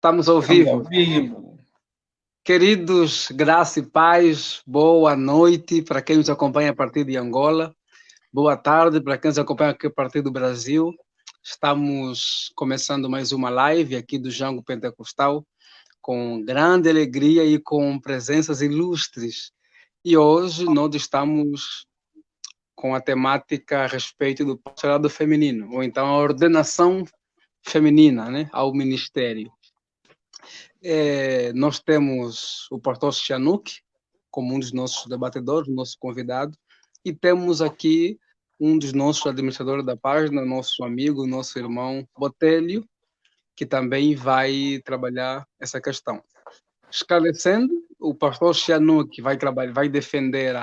Estamos ao Estamos vivo. ao vivo. Queridos, graça e paz, boa noite para quem nos acompanha a partir de Angola, boa tarde para quem nos acompanha aqui a partir do Brasil. Estamos começando mais uma live aqui do Jango Pentecostal, com grande alegria e com presenças ilustres. E hoje nós estamos com a temática a respeito do pastorado feminino, ou então a ordenação feminina, né, ao ministério. Nós temos o pastor Sihanouk como um dos nossos debatedores, nosso convidado, e temos aqui um dos nossos administradores da página, nosso amigo, nosso irmão Botélio, que também vai trabalhar essa questão. Esclarecendo, o pastor Sihanouk vai defender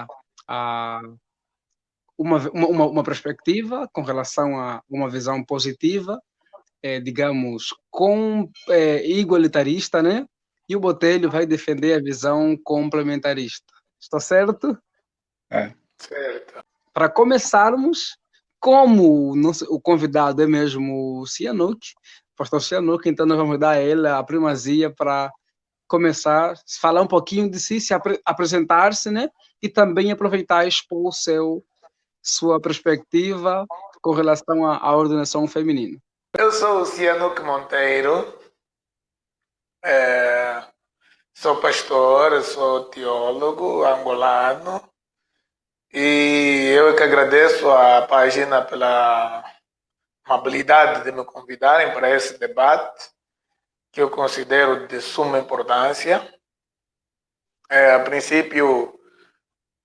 uma perspectiva com relação a uma visão positiva, digamos, igualitarista, né? E o Botelho vai defender a visão complementarista. Está certo? Certo. Para começarmos, como o convidado é mesmo o Sihanouk, o pastor Sihanouk, então nós vamos dar a ele a primazia para começar a falar um pouquinho de si, apresentar-se, né? E também aproveitar e expor sua perspectiva com relação à ordenação feminina. Eu sou o Sihanouk Monteiro, sou pastor, sou teólogo angolano e eu que agradeço à página pela amabilidade de me convidarem para esse debate que eu considero de suma importância. A princípio,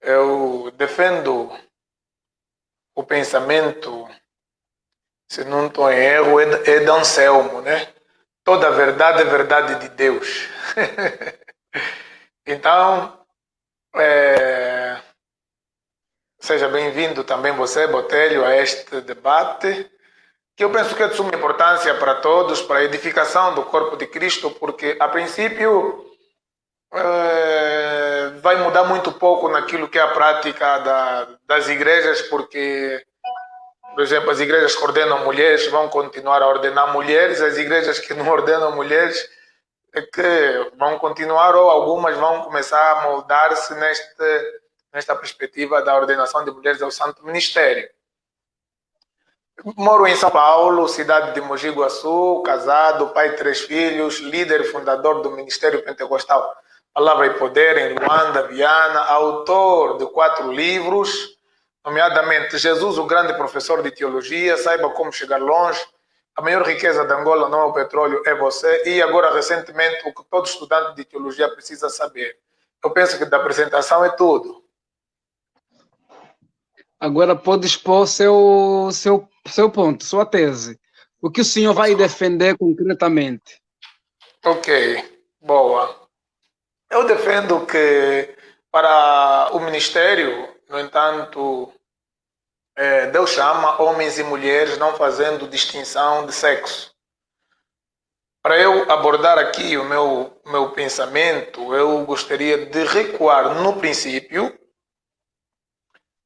eu defendo o pensamento, se não estou em erro, é de Anselmo, né? Toda a verdade é verdade de Deus. Então, seja bem-vindo também você, Botelho, a este debate, que eu penso que é de suma importância para todos, para a edificação do corpo de Cristo, porque, a princípio, vai mudar muito pouco naquilo que é a prática das igrejas, porque, por exemplo, as igrejas que ordenam mulheres vão continuar a ordenar mulheres, as igrejas que não ordenam mulheres que vão continuar, ou algumas vão começar a moldar-se nesta perspectiva da ordenação de mulheres ao santo ministério. Moro em São Paulo, cidade de Mogi Guaçu, casado, pai de 3 filhos, líder e fundador do Ministério Pentecostal Palavra e Poder em Luanda, Viana, autor de 4 livros, nomeadamente Jesus, o grande professor de teologia, Saiba Como Chegar Longe, A Maior Riqueza de Angola não é o petróleo, é você, e agora recentemente o que todo estudante de teologia precisa saber. Eu penso que da apresentação é tudo. Agora pode expor seu ponto, sua tese. O que o senhor vai defender concretamente? Ok, boa. Eu defendo que para o ministério, no entanto, Deus chama homens e mulheres não fazendo distinção de sexo. Para eu abordar aqui o meu pensamento, eu gostaria de recuar no princípio,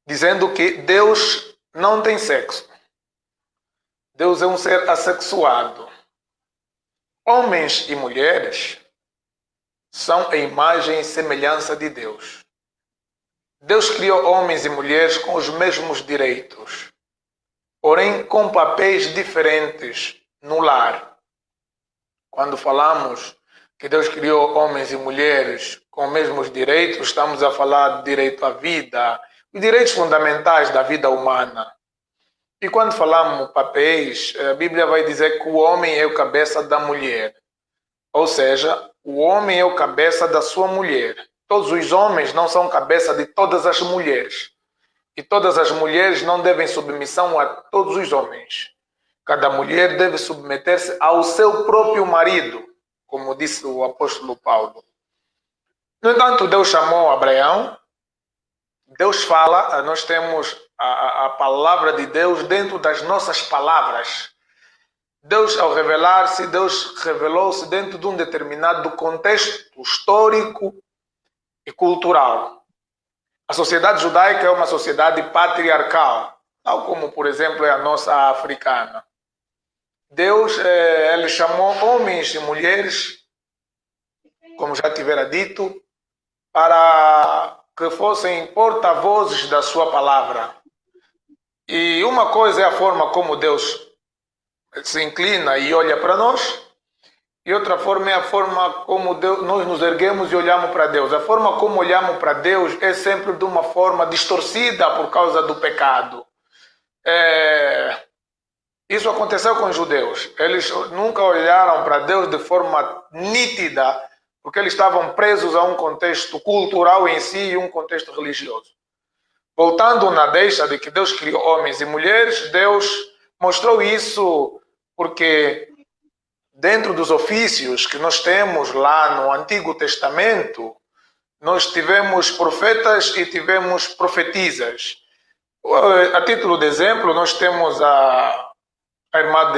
dizendo que Deus não tem sexo. Deus é um ser assexuado. Homens e mulheres são a imagem e semelhança de Deus. Deus criou homens e mulheres com os mesmos direitos, porém com papéis diferentes no lar. Quando falamos que Deus criou homens e mulheres com os mesmos direitos, estamos a falar de direito à vida, os direitos fundamentais da vida humana. E quando falamos papéis, a Bíblia vai dizer que o homem é o cabeça da mulher. Ou seja, o homem é o cabeça da sua mulher. Todos os homens não são cabeça de todas as mulheres. E todas as mulheres não devem submissão a todos os homens. Cada mulher deve submeter-se ao seu próprio marido, como disse o apóstolo Paulo. No entanto, Deus chamou Abraão. Deus fala, nós temos a palavra de Deus dentro das nossas palavras. Deus, ao revelar-se, Deus revelou-se dentro de um determinado contexto histórico e cultural. A sociedade judaica é uma sociedade patriarcal, tal como, por exemplo, é a nossa africana. Deus ele chamou homens e mulheres, como já tivera dito, para que fossem porta-vozes da sua palavra. E uma coisa é a forma como Deus se inclina e olha para nós, e outra forma é a forma como nós nos erguemos e olhamos para Deus. A forma como olhamos para Deus é sempre de uma forma distorcida por causa do pecado. Isso aconteceu com os judeus. Eles nunca olharam para Deus de forma nítida, porque eles estavam presos a um contexto cultural em si e um contexto religioso. Voltando na deixa de que Deus criou homens e mulheres, Deus mostrou isso porque dentro dos ofícios que nós temos lá no Antigo Testamento, nós tivemos profetas e tivemos profetisas. A título de exemplo, nós temos a irmã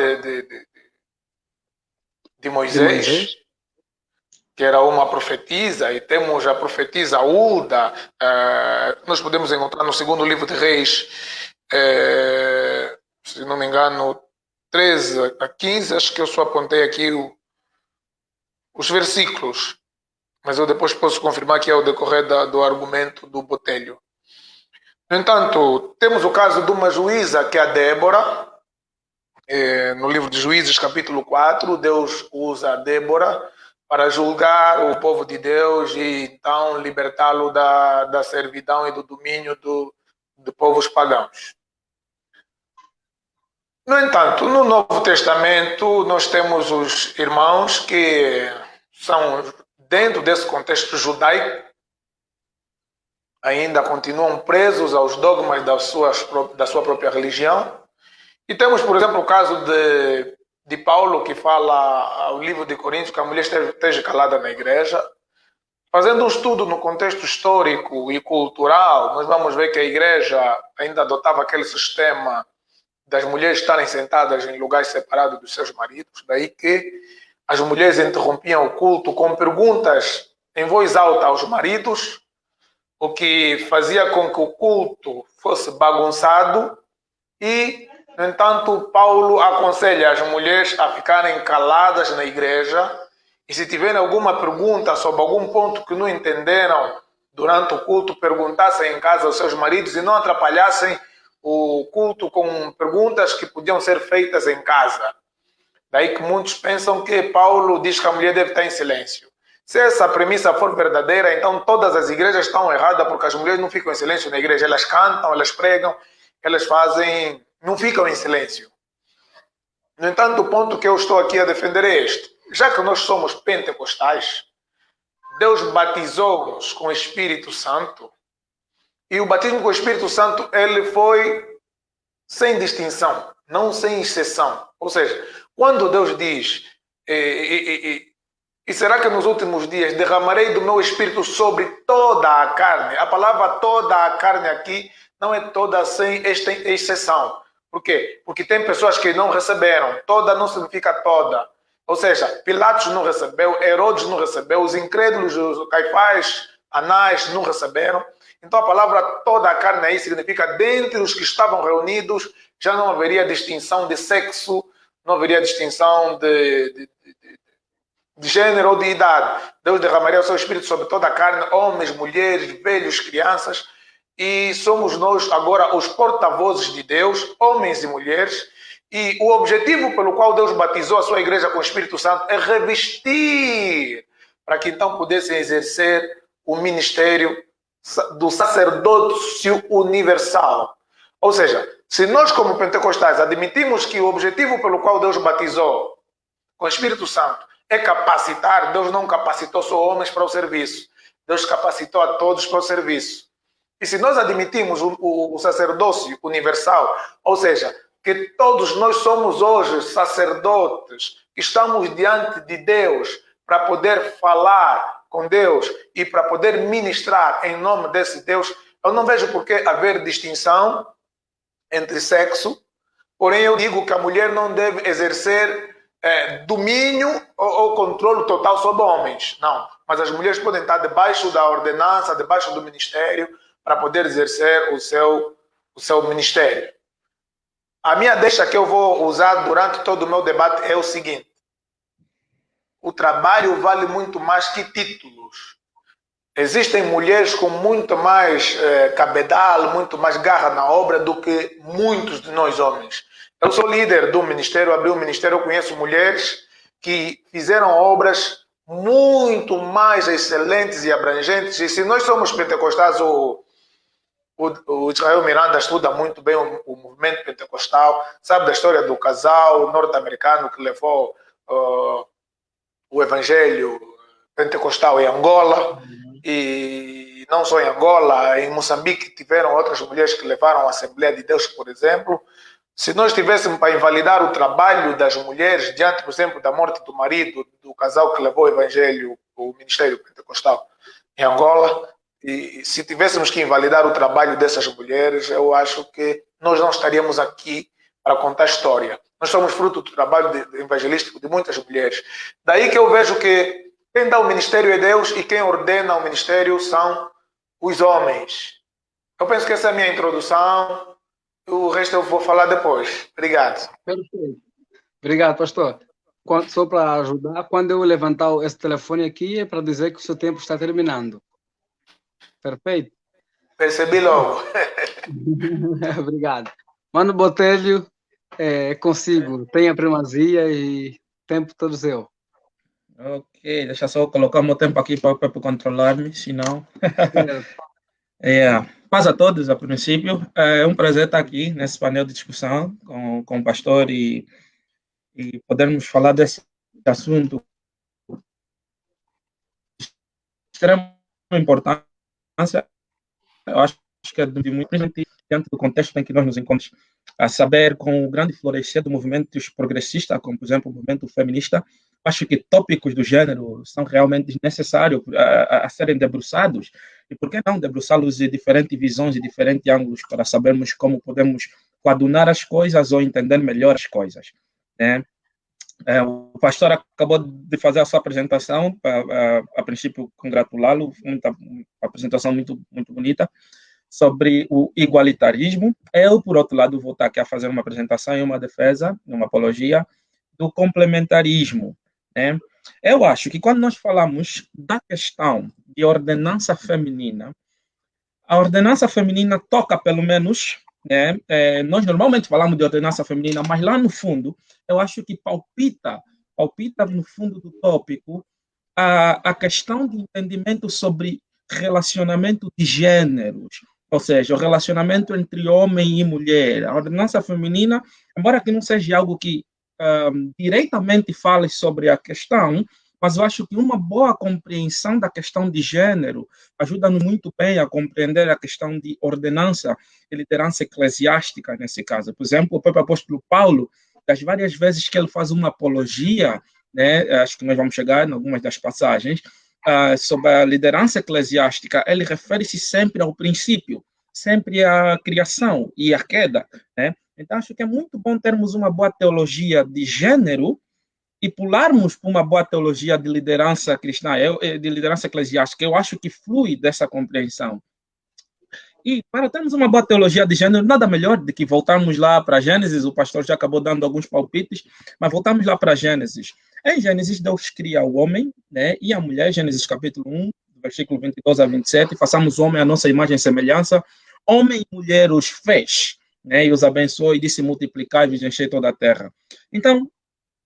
de Moisés, que era uma profetisa, e temos a profetisa Hulda, nós podemos encontrar no segundo livro de Reis, se não me engano, 13 a 15, acho que eu só apontei aqui os versículos, mas eu depois posso confirmar que é o decorrer do argumento do Botelho. No entanto, temos o caso de uma juíza, que é a Débora. No livro de Juízes, capítulo 4, Deus usa a Débora para julgar o povo de Deus e então libertá-lo da servidão e do domínio de povos pagãos. No entanto, no Novo Testamento, nós temos os irmãos que são, dentro desse contexto judaico, ainda continuam presos aos dogmas da sua própria religião. E temos, por exemplo, o caso de Paulo, que fala ao livro de Coríntios que a mulher esteja calada na igreja. Fazendo um estudo no contexto histórico e cultural, nós vamos ver que a igreja ainda adotava aquele sistema das mulheres estarem sentadas em lugares separados dos seus maridos. Daí que as mulheres interrompiam o culto com perguntas em voz alta aos maridos, o que fazia com que o culto fosse bagunçado. E, no entanto, Paulo aconselha as mulheres a ficarem caladas na igreja, e se tiverem alguma pergunta sobre algum ponto que não entenderam durante o culto, perguntassem em casa aos seus maridos e não atrapalhassem o culto com perguntas que podiam ser feitas em casa. Daí que muitos pensam que Paulo diz que a mulher deve estar em silêncio. Se essa premissa for verdadeira, então todas as igrejas estão erradas, porque as mulheres não ficam em silêncio na igreja. Elas cantam, elas pregam, elas fazem, não ficam em silêncio. No entanto, o ponto que eu estou aqui a defender é este. Já que nós somos pentecostais, Deus batizou-nos com o Espírito Santo, e o batismo com o Espírito Santo ele foi sem distinção, não sem exceção. Ou seja, quando Deus diz, e será que nos últimos dias derramarei do meu Espírito sobre toda a carne? A palavra toda a carne aqui não é toda sem esta exceção. Por quê? Porque tem pessoas que não receberam. Toda não significa toda. Ou seja, Pilatos não recebeu, Herodes não recebeu, os incrédulos, os Caifás, Anás não receberam. Então a palavra toda a carne aí significa dentre os que estavam reunidos já não haveria distinção de sexo, não haveria distinção de gênero ou de idade. Deus derramaria o seu Espírito sobre toda a carne, homens, mulheres, velhos, crianças. E somos nós agora os porta-vozes de Deus, homens e mulheres. E o objetivo pelo qual Deus batizou a sua igreja com o Espírito Santo é revestir, para que então pudessem exercer o ministério do sacerdócio universal. Ou seja, se nós como pentecostais admitimos que o objetivo pelo qual Deus batizou com o Espírito Santo é capacitar, Deus não capacitou só homens para o serviço. Deus capacitou a todos para o serviço. E se nós admitimos o sacerdócio universal, ou seja, que todos nós somos hoje sacerdotes, que estamos diante de Deus para poder falar com Deus e para poder ministrar em nome desse Deus, eu não vejo por que haver distinção entre sexo, porém eu digo que a mulher não deve exercer domínio ou controle total sobre homens, não. Mas as mulheres podem estar debaixo da ordenança, debaixo do ministério, para poder exercer o seu ministério. A minha deixa que eu vou usar durante todo o meu debate é o seguinte: o trabalho vale muito mais que títulos. Existem mulheres com muito mais cabedal, muito mais garra na obra do que muitos de nós homens. Eu sou líder do ministério, abri um ministério, eu conheço mulheres que fizeram obras muito mais excelentes e abrangentes. E se nós somos pentecostais, o Israel Miranda estuda muito bem o movimento pentecostal, sabe da história do casal norte-americano que levou o evangelho pentecostal em Angola, e não só em Angola, em Moçambique tiveram outras mulheres que levaram a Assembleia de Deus, por exemplo. Se nós tivéssemos para invalidar o trabalho das mulheres diante, por exemplo, da morte do marido do casal que levou o evangelho, o ministério pentecostal em Angola, e se tivéssemos que invalidar o trabalho dessas mulheres, eu acho que nós não estaríamos aqui para contar história. Nós somos fruto do trabalho evangelístico de muitas mulheres. Daí que eu vejo que quem dá o ministério é Deus e quem ordena o ministério são os homens. Eu penso que essa é a minha introdução. O resto eu vou falar depois. Obrigado. Perfeito. Obrigado, pastor. Só para ajudar, quando eu levantar esse telefone aqui, é para dizer que o seu tempo está terminando. Perfeito? Percebi logo. Obrigado. Mano Botelho, consigo. Tenha primazia e tempo todo seu. Ok, deixa só colocar o meu tempo aqui para controlar-me, senão... Paz a todos, a princípio. É um prazer estar aqui nesse painel de discussão com o pastor e podermos falar desse assunto de extrema importância. Eu acho que é de muito importante diante do contexto em que nós nos encontramos, a saber, com o grande florescer do movimento progressista, como, por exemplo, o movimento feminista. Acho que tópicos do gênero são realmente necessários a serem debruçados, e por que não debruçá-los de diferentes visões e diferentes ângulos para sabermos como podemos coadunar as coisas ou entender melhor as coisas, né? O pastor acabou de fazer a sua apresentação, a princípio congratulá-lo, uma apresentação muito, muito bonita, sobre o igualitarismo. Eu, por outro lado, vou estar aqui a fazer uma apresentação e uma defesa, uma apologia do complementarismo, né? Eu acho que quando nós falamos da questão de ordenança feminina, a ordenança feminina toca, pelo menos, né? Nós normalmente falamos de ordenança feminina, mas lá no fundo, eu acho que palpita no fundo do tópico a questão de entendimento sobre relacionamento de gêneros, ou seja, o relacionamento entre homem e mulher. A ordenança feminina, embora que não seja algo que diretamente fale sobre a questão, mas eu acho que uma boa compreensão da questão de gênero ajuda-nos muito bem a compreender a questão de ordenança e liderança eclesiástica, nesse caso. Por exemplo, o próprio apóstolo Paulo, das várias vezes que ele faz uma apologia, né, acho que nós vamos chegar em algumas das passagens, sobre a liderança eclesiástica, ele refere-se sempre ao princípio, sempre à criação e à queda, né? Então, acho que é muito bom termos uma boa teologia de gênero e pularmos para uma boa teologia de liderança cristã, de liderança eclesiástica. Eu acho que flui dessa compreensão. E para termos uma boa teologia de gênero, nada melhor do que voltarmos lá para Gênesis. O pastor já acabou dando alguns palpites, mas voltamos lá para Gênesis. Em Gênesis, Deus cria o homem, né, e a mulher. Gênesis capítulo 1, versículo 22 a 27. Façamos o homem à nossa imagem e semelhança. Homem e mulher os fez, né, e os abençoou e disse: multiplicai-vos e enchei toda a terra. Então,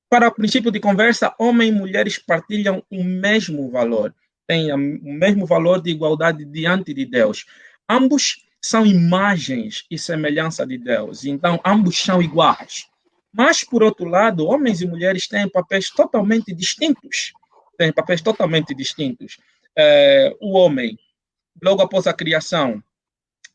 para o princípio de conversa, homens e mulheres partilham o mesmo valor, têm o mesmo valor de igualdade diante de Deus. Ambos são imagens e semelhança de Deus, então ambos são iguais. Mas, por outro lado, homens e mulheres têm papéis totalmente distintos. O homem, logo após a criação,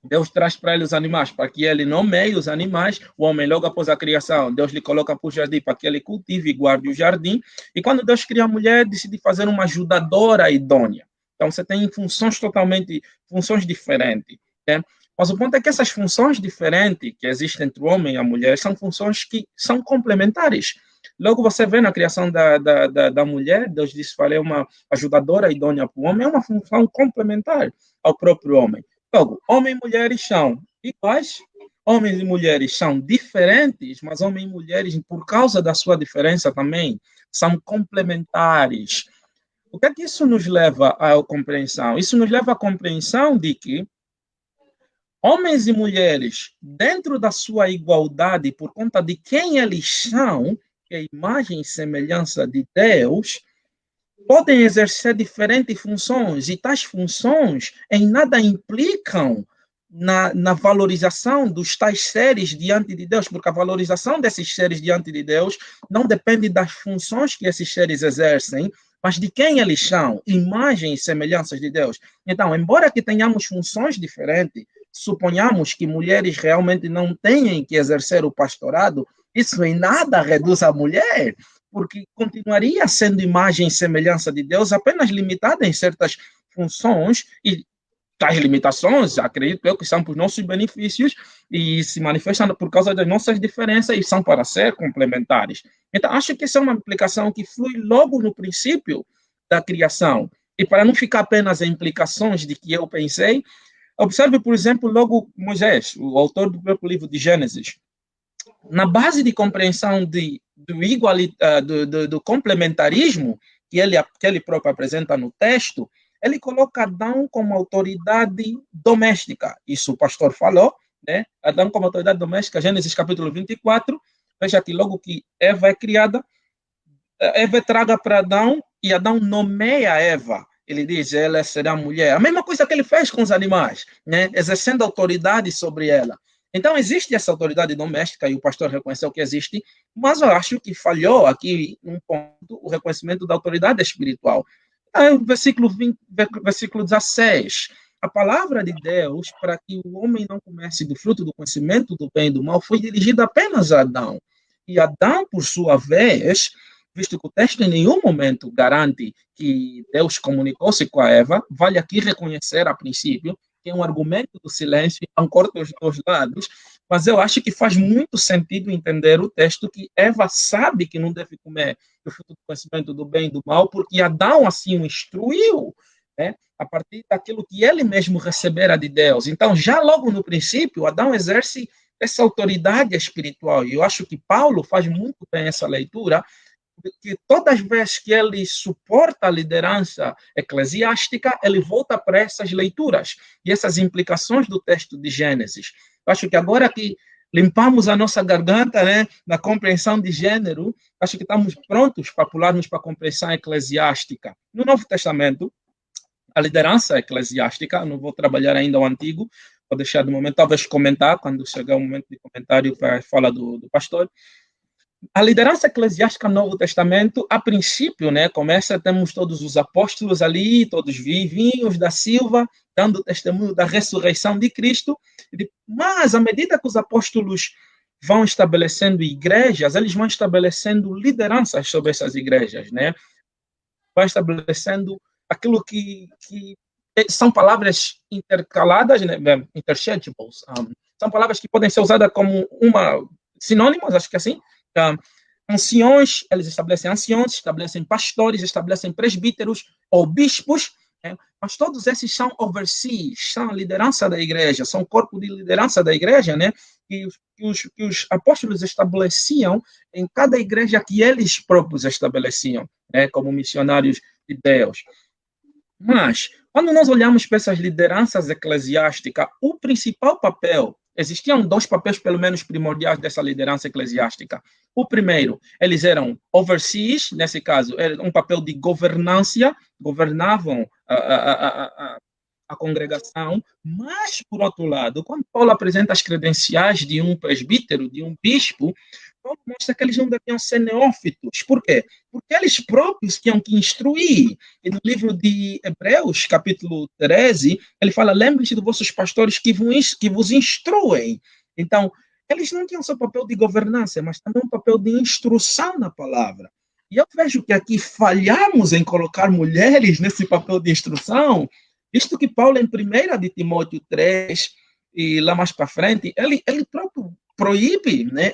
Deus traz para ele os animais, para que ele nomeie os animais. O homem, logo após a criação, Deus lhe coloca para o jardim, para que ele cultive e guarde o jardim. E quando Deus cria a mulher, decide fazer uma ajudadora idônea. Então, você tem funções diferentes, né? Mas o ponto é que essas funções diferentes que existem entre o homem e a mulher são funções que são complementares. Logo, você vê na criação da mulher, Deus disse: farei uma ajudadora idônea para o homem, é uma função complementar ao próprio homem. Logo, homem e mulheres são iguais, homens e mulheres são diferentes, mas homens e mulheres, por causa da sua diferença também, são complementares. O que é que isso nos leva à compreensão? Isso nos leva à compreensão de que homens e mulheres, dentro da sua igualdade, por conta de quem eles são, que é a imagem e semelhança de Deus, podem exercer diferentes funções, e tais funções em nada implicam na valorização dos tais seres diante de Deus, porque a valorização desses seres diante de Deus não depende das funções que esses seres exercem, mas de quem eles são, imagens e semelhanças de Deus. Então, embora que tenhamos funções diferentes, suponhamos que mulheres realmente não tenham que exercer o pastorado, isso em nada reduz a mulher, porque continuaria sendo imagem e semelhança de Deus, apenas limitada em certas funções, e tais limitações, acredito eu, que são para os nossos benefícios e se manifestam por causa das nossas diferenças e são para ser complementares. Então, acho que essa é uma implicação que flui logo no princípio da criação. E para não ficar apenas em implicações de que eu pensei, observe, por exemplo, logo Moisés, o autor do próprio livro de Gênesis. Na base de compreensão do complementarismo que ele próprio apresenta no texto, ele coloca Adão como autoridade doméstica. Isso o pastor falou, né? Adão como autoridade doméstica, Gênesis capítulo 24. Veja que logo que Eva é criada, Eva é traga para Adão e Adão nomeia Eva. Ele diz, ela será mulher. A mesma coisa que ele fez com os animais, né? Exercendo autoridade sobre ela. Então, existe essa autoridade doméstica, e o pastor reconheceu que existe, mas eu acho que falhou aqui, um ponto, o reconhecimento da autoridade espiritual. Versículo 16. A palavra de Deus, para que o homem não comece do fruto do conhecimento do bem e do mal, foi dirigida apenas a Adão. E Adão, por sua vez, visto que o texto em nenhum momento garante que Deus comunicou-se com a Eva, vale aqui reconhecer, a princípio, que é um argumento do silêncio, concordo dos dois lados, mas eu acho que faz muito sentido entender o texto que Eva sabe que não deve comer do fruto do conhecimento do bem e do mal, porque Adão assim o instruiu, né, a partir daquilo que ele mesmo recebera de Deus. Então, já logo no princípio, Adão exerce essa autoridade espiritual, e eu acho que Paulo faz muito bem essa leitura, que todas as vezes que ele suporta a liderança eclesiástica, ele volta para essas leituras e essas implicações do texto de Gênesis. Eu acho que agora que limpamos a nossa garganta, né, na compreensão de gênero, acho que estamos prontos para pularmos para a compreensão eclesiástica. No Novo Testamento, a liderança eclesiástica, não vou trabalhar ainda o Antigo, vou deixar de momento, talvez comentar, quando chegar o momento de comentário para a fala do pastor. A liderança eclesiástica no Novo Testamento, a princípio, né, temos todos os apóstolos ali, todos vivinhos da Silva, dando testemunho da ressurreição de Cristo, mas à medida que os apóstolos vão estabelecendo igrejas, eles vão estabelecendo lideranças sobre essas igrejas, né? Vão estabelecendo aquilo que são palavras intercaladas, né, interchangeables, são palavras que podem ser usadas como sinônimos, acho que assim. Anciões, eles estabelecem anciões, estabelecem pastores, estabelecem presbíteros ou bispos, né? Mas todos esses são overseers, são a liderança da igreja, são o corpo de liderança da igreja, né? Que os apóstolos estabeleciam em cada igreja que eles próprios estabeleciam, né? Como missionários de Deus. Mas, quando nós olhamos para essas lideranças eclesiásticas, o principal papel, existiam dois papéis, pelo menos, primordiais dessa liderança eclesiástica. O primeiro, eles eram overseers, nesse caso, era um papel de governância, governavam a congregação, mas, por outro lado, quando Paulo apresenta as credenciais de um presbítero, de um bispo, Paulo mostra que eles não deviam ser neófitos. Por quê? Porque eles próprios tinham que instruir. E no livro de Hebreus, capítulo 13, ele fala, lembre-se dos vossos pastores que vos instruem. Então, eles não tinham só papel de governança, mas também um papel de instrução na palavra. E eu vejo que aqui falhamos em colocar mulheres nesse papel de instrução, visto que Paulo, em 1 de Timóteo 3, e lá mais para frente, ele próprio proíbe, né?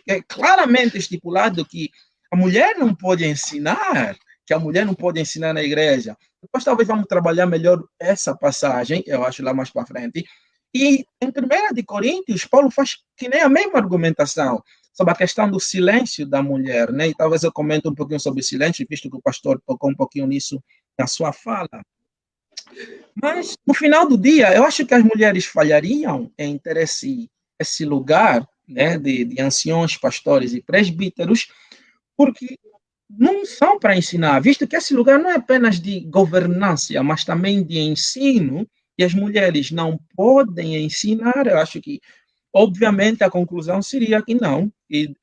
É claramente estipulado que a mulher não pode ensinar, que a mulher não pode ensinar na igreja. Depois talvez vamos trabalhar melhor essa passagem, eu acho, lá mais para frente. E em 1 de Coríntios, Paulo faz que nem a mesma argumentação sobre a questão do silêncio da mulher, né? E talvez eu comente um pouquinho sobre o silêncio, visto que o pastor tocou um pouquinho nisso na sua fala. Mas, no final do dia, eu acho que as mulheres falhariam em ter esse lugar, né, de anciões, pastores e presbíteros, porque não são para ensinar, visto que esse lugar não é apenas de governança, mas também de ensino, e as mulheres não podem ensinar. Eu acho que, obviamente, a conclusão seria que não, e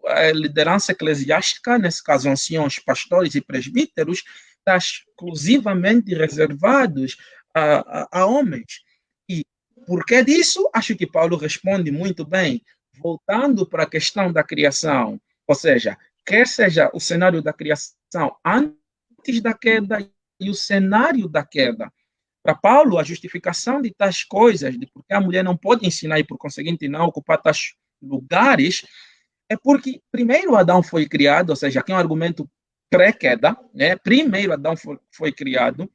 a liderança eclesiástica, nesse caso, anciãos, pastores e presbíteros, está exclusivamente reservados a homens. E por que disso? Acho que Paulo responde muito bem, voltando para a questão da criação, ou seja, quer seja o cenário da criação antes da queda e o cenário da queda. Para Paulo, a justificação de tais coisas, de porque a mulher não pode ensinar e, por conseguinte, não ocupar tais lugares, é porque primeiro Adão foi criado, ou seja, aqui é um argumento pré-queda, né? Primeiro Adão foi criado,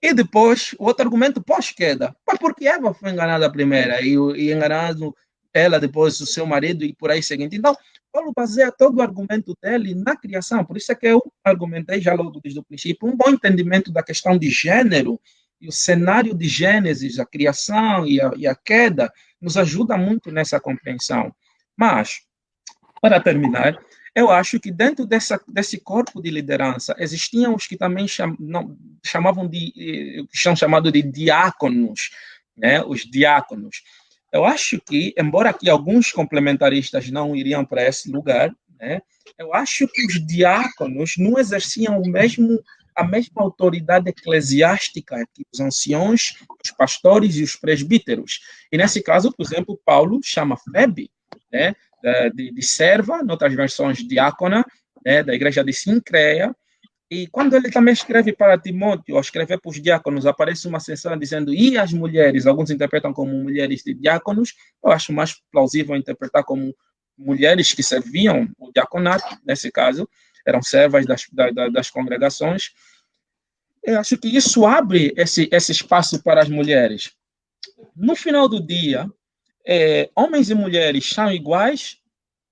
e depois o outro argumento pós-queda. Mas porque Eva foi enganada primeiro, e enganado ela depois o seu marido e por aí seguinte. Então, Paulo baseia todo o argumento dele na criação. Por isso é que eu argumentei já logo desde o princípio um bom entendimento da questão de gênero e o cenário de Gênesis, a criação e a queda, nos ajuda muito nessa compreensão. Mas, para terminar, eu acho que dentro desse corpo de liderança existiam os que também chamavam de, que são chamados de diáconos, né? Os diáconos. Eu acho que, embora aqui alguns complementaristas não iriam para esse lugar, né? Eu acho que os diáconos não exerciam a mesma autoridade eclesiástica que os anciãos, os pastores e os presbíteros. E nesse caso, por exemplo, Paulo chama Febe, né? De serva, em outras versões diácona, né, da igreja de Sincreia, e quando ele também escreve para Timóteo, ao escrever para os diáconos, aparece uma seção dizendo, e as mulheres, alguns interpretam como mulheres de diáconos, eu acho mais plausível interpretar como mulheres que serviam o diaconato, nesse caso, eram servas das congregações. Eu acho que isso abre esse espaço para as mulheres. No final do dia, homens e mulheres são iguais,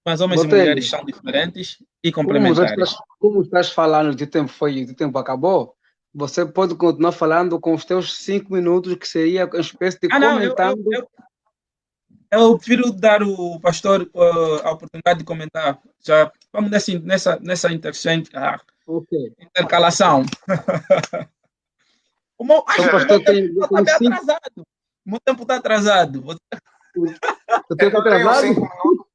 mas homens Botelho, e mulheres são diferentes e complementares. Como estás falando de tempo acabou, você pode continuar falando com os teus 5 minutos, que seria uma espécie de Não, comentando. eu prefiro dar ao pastor a oportunidade de comentar. Já vamos nessa intercalação. O meu tempo está bem atrasado. O meu tempo está atrasado. Eu tenho atrasado? 5 minutos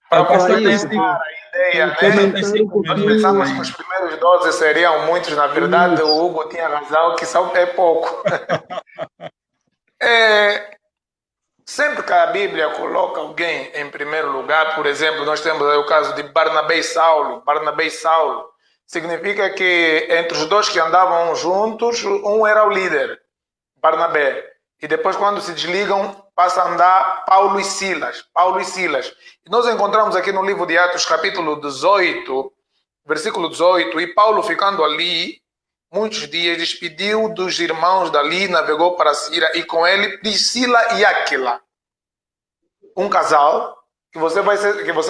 para complementar a ideia, né? Nós pensamos que os primeiros 12 seriam muitos, na verdade, o Hugo tinha razão, que são pouco. Sempre que a Bíblia coloca alguém em primeiro lugar, por exemplo, nós temos aí o caso de Barnabé e Saulo. Barnabé e Saulo significa que entre os dois que andavam juntos, um era o líder, Barnabé. E depois, quando se desligam, passa a andar Paulo e Silas. Paulo e Silas. E nós encontramos aqui no livro de Atos, capítulo 18, versículo 18, e Paulo, ficando ali muitos dias, despediu dos irmãos dali, navegou para Síria, e com ele Priscila e Áquila. Um casal que você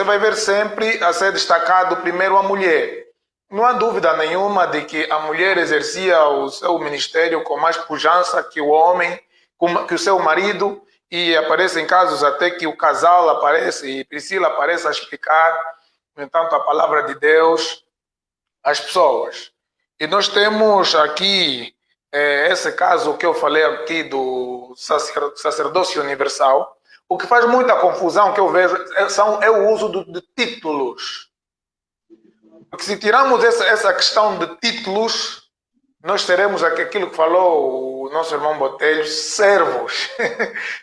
vai ver sempre a ser destacado primeiro a mulher. Não há dúvida nenhuma de que a mulher exercia o seu ministério com mais pujança que o homem, que o seu marido, e aparecem casos até que o casal aparece e Priscila aparece a explicar, no entanto, a palavra de Deus às pessoas. E nós temos aqui esse caso que eu falei aqui do sacerdócio universal. O que faz muita confusão que eu vejo é o uso de títulos. Porque se tirarmos essa questão de títulos, nós teremos aquilo que falou o nosso irmão Botelho, servos.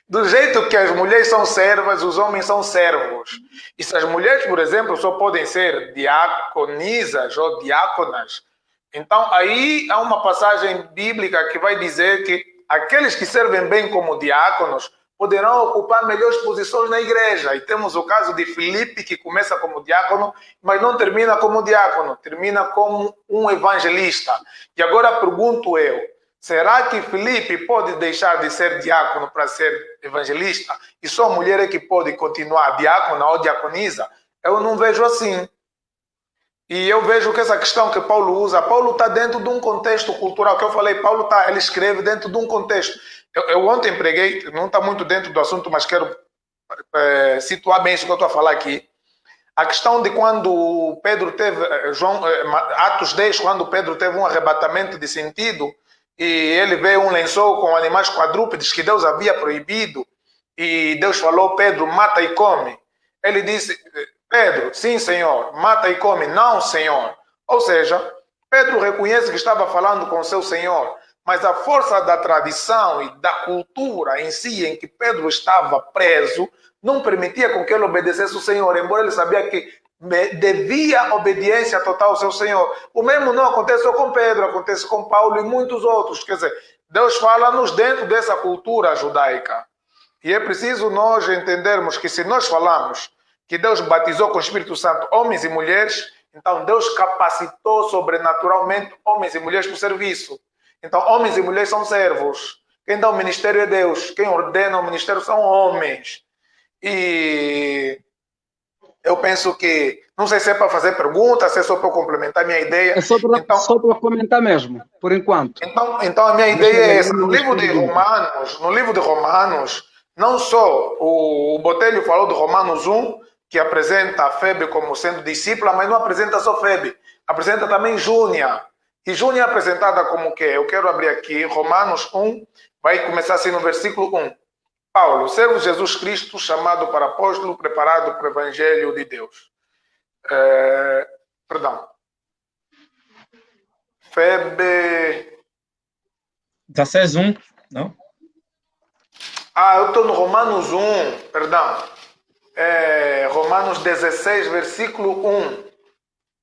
Do jeito que as mulheres são servas, os homens são servos. E se as mulheres, por exemplo, só podem ser diaconisas ou diáconas, então aí há uma passagem bíblica que vai dizer que aqueles que servem bem como diáconos poderão ocupar melhores posições na igreja. E temos o caso de Filipe, que começa como diácono, mas não termina como diácono, termina como um evangelista. E agora pergunto eu, Será que Filipe pode deixar de ser diácono para ser evangelista? E só a mulher é que pode continuar diácona ou diaconisa? Eu não vejo assim. E eu vejo que essa questão que Paulo usa, Paulo está dentro de um contexto cultural, que eu falei, ele escreve dentro de um contexto. Eu ontem preguei, não está muito dentro do assunto, mas quero situar bem isso que eu estou a falar aqui. A questão de quando Pedro teve, Atos 10, quando Pedro teve um arrebatamento de sentido, e ele veio um lençol com animais quadrúpedes que Deus havia proibido, e Deus falou, Pedro, mata e come. Ele disse, Pedro, sim, Senhor, mata e come. Não, Senhor. Ou seja, Pedro reconhece que estava falando com seu Senhor, mas a força da tradição e da cultura em si, em que Pedro estava preso, não permitia com que ele obedecesse o Senhor, embora ele sabia que devia obediência total ao seu Senhor. O mesmo não aconteceu com Pedro, acontece com Paulo e muitos outros. Quer dizer, Deus fala-nos dentro dessa cultura judaica. E é preciso nós entendermos que se nós falamos que Deus batizou com o Espírito Santo homens e mulheres, então Deus capacitou sobrenaturalmente homens e mulheres para o serviço. Então, homens e mulheres são servos. Quem dá o ministério é Deus. Quem ordena o ministério são homens. E eu penso que, não sei se é para fazer perguntas, se é só para complementar a minha ideia. É só para comentar mesmo, por enquanto. Então a minha ideia é essa. No livro de Romanos, não só o Botelho falou de Romanos 1, que apresenta a Febe como sendo discípula, mas não apresenta só Febe, apresenta também Júnia. E Júnia é apresentada como o quê? Eu quero abrir aqui Romanos 1, vai começar assim no versículo 1. Paulo, servo de Jesus Cristo, chamado para apóstolo, preparado para o Evangelho de Deus. Perdão. Febe... 16:1, não? Eu estou no Romanos 1, perdão. Romanos 16, versículo 1.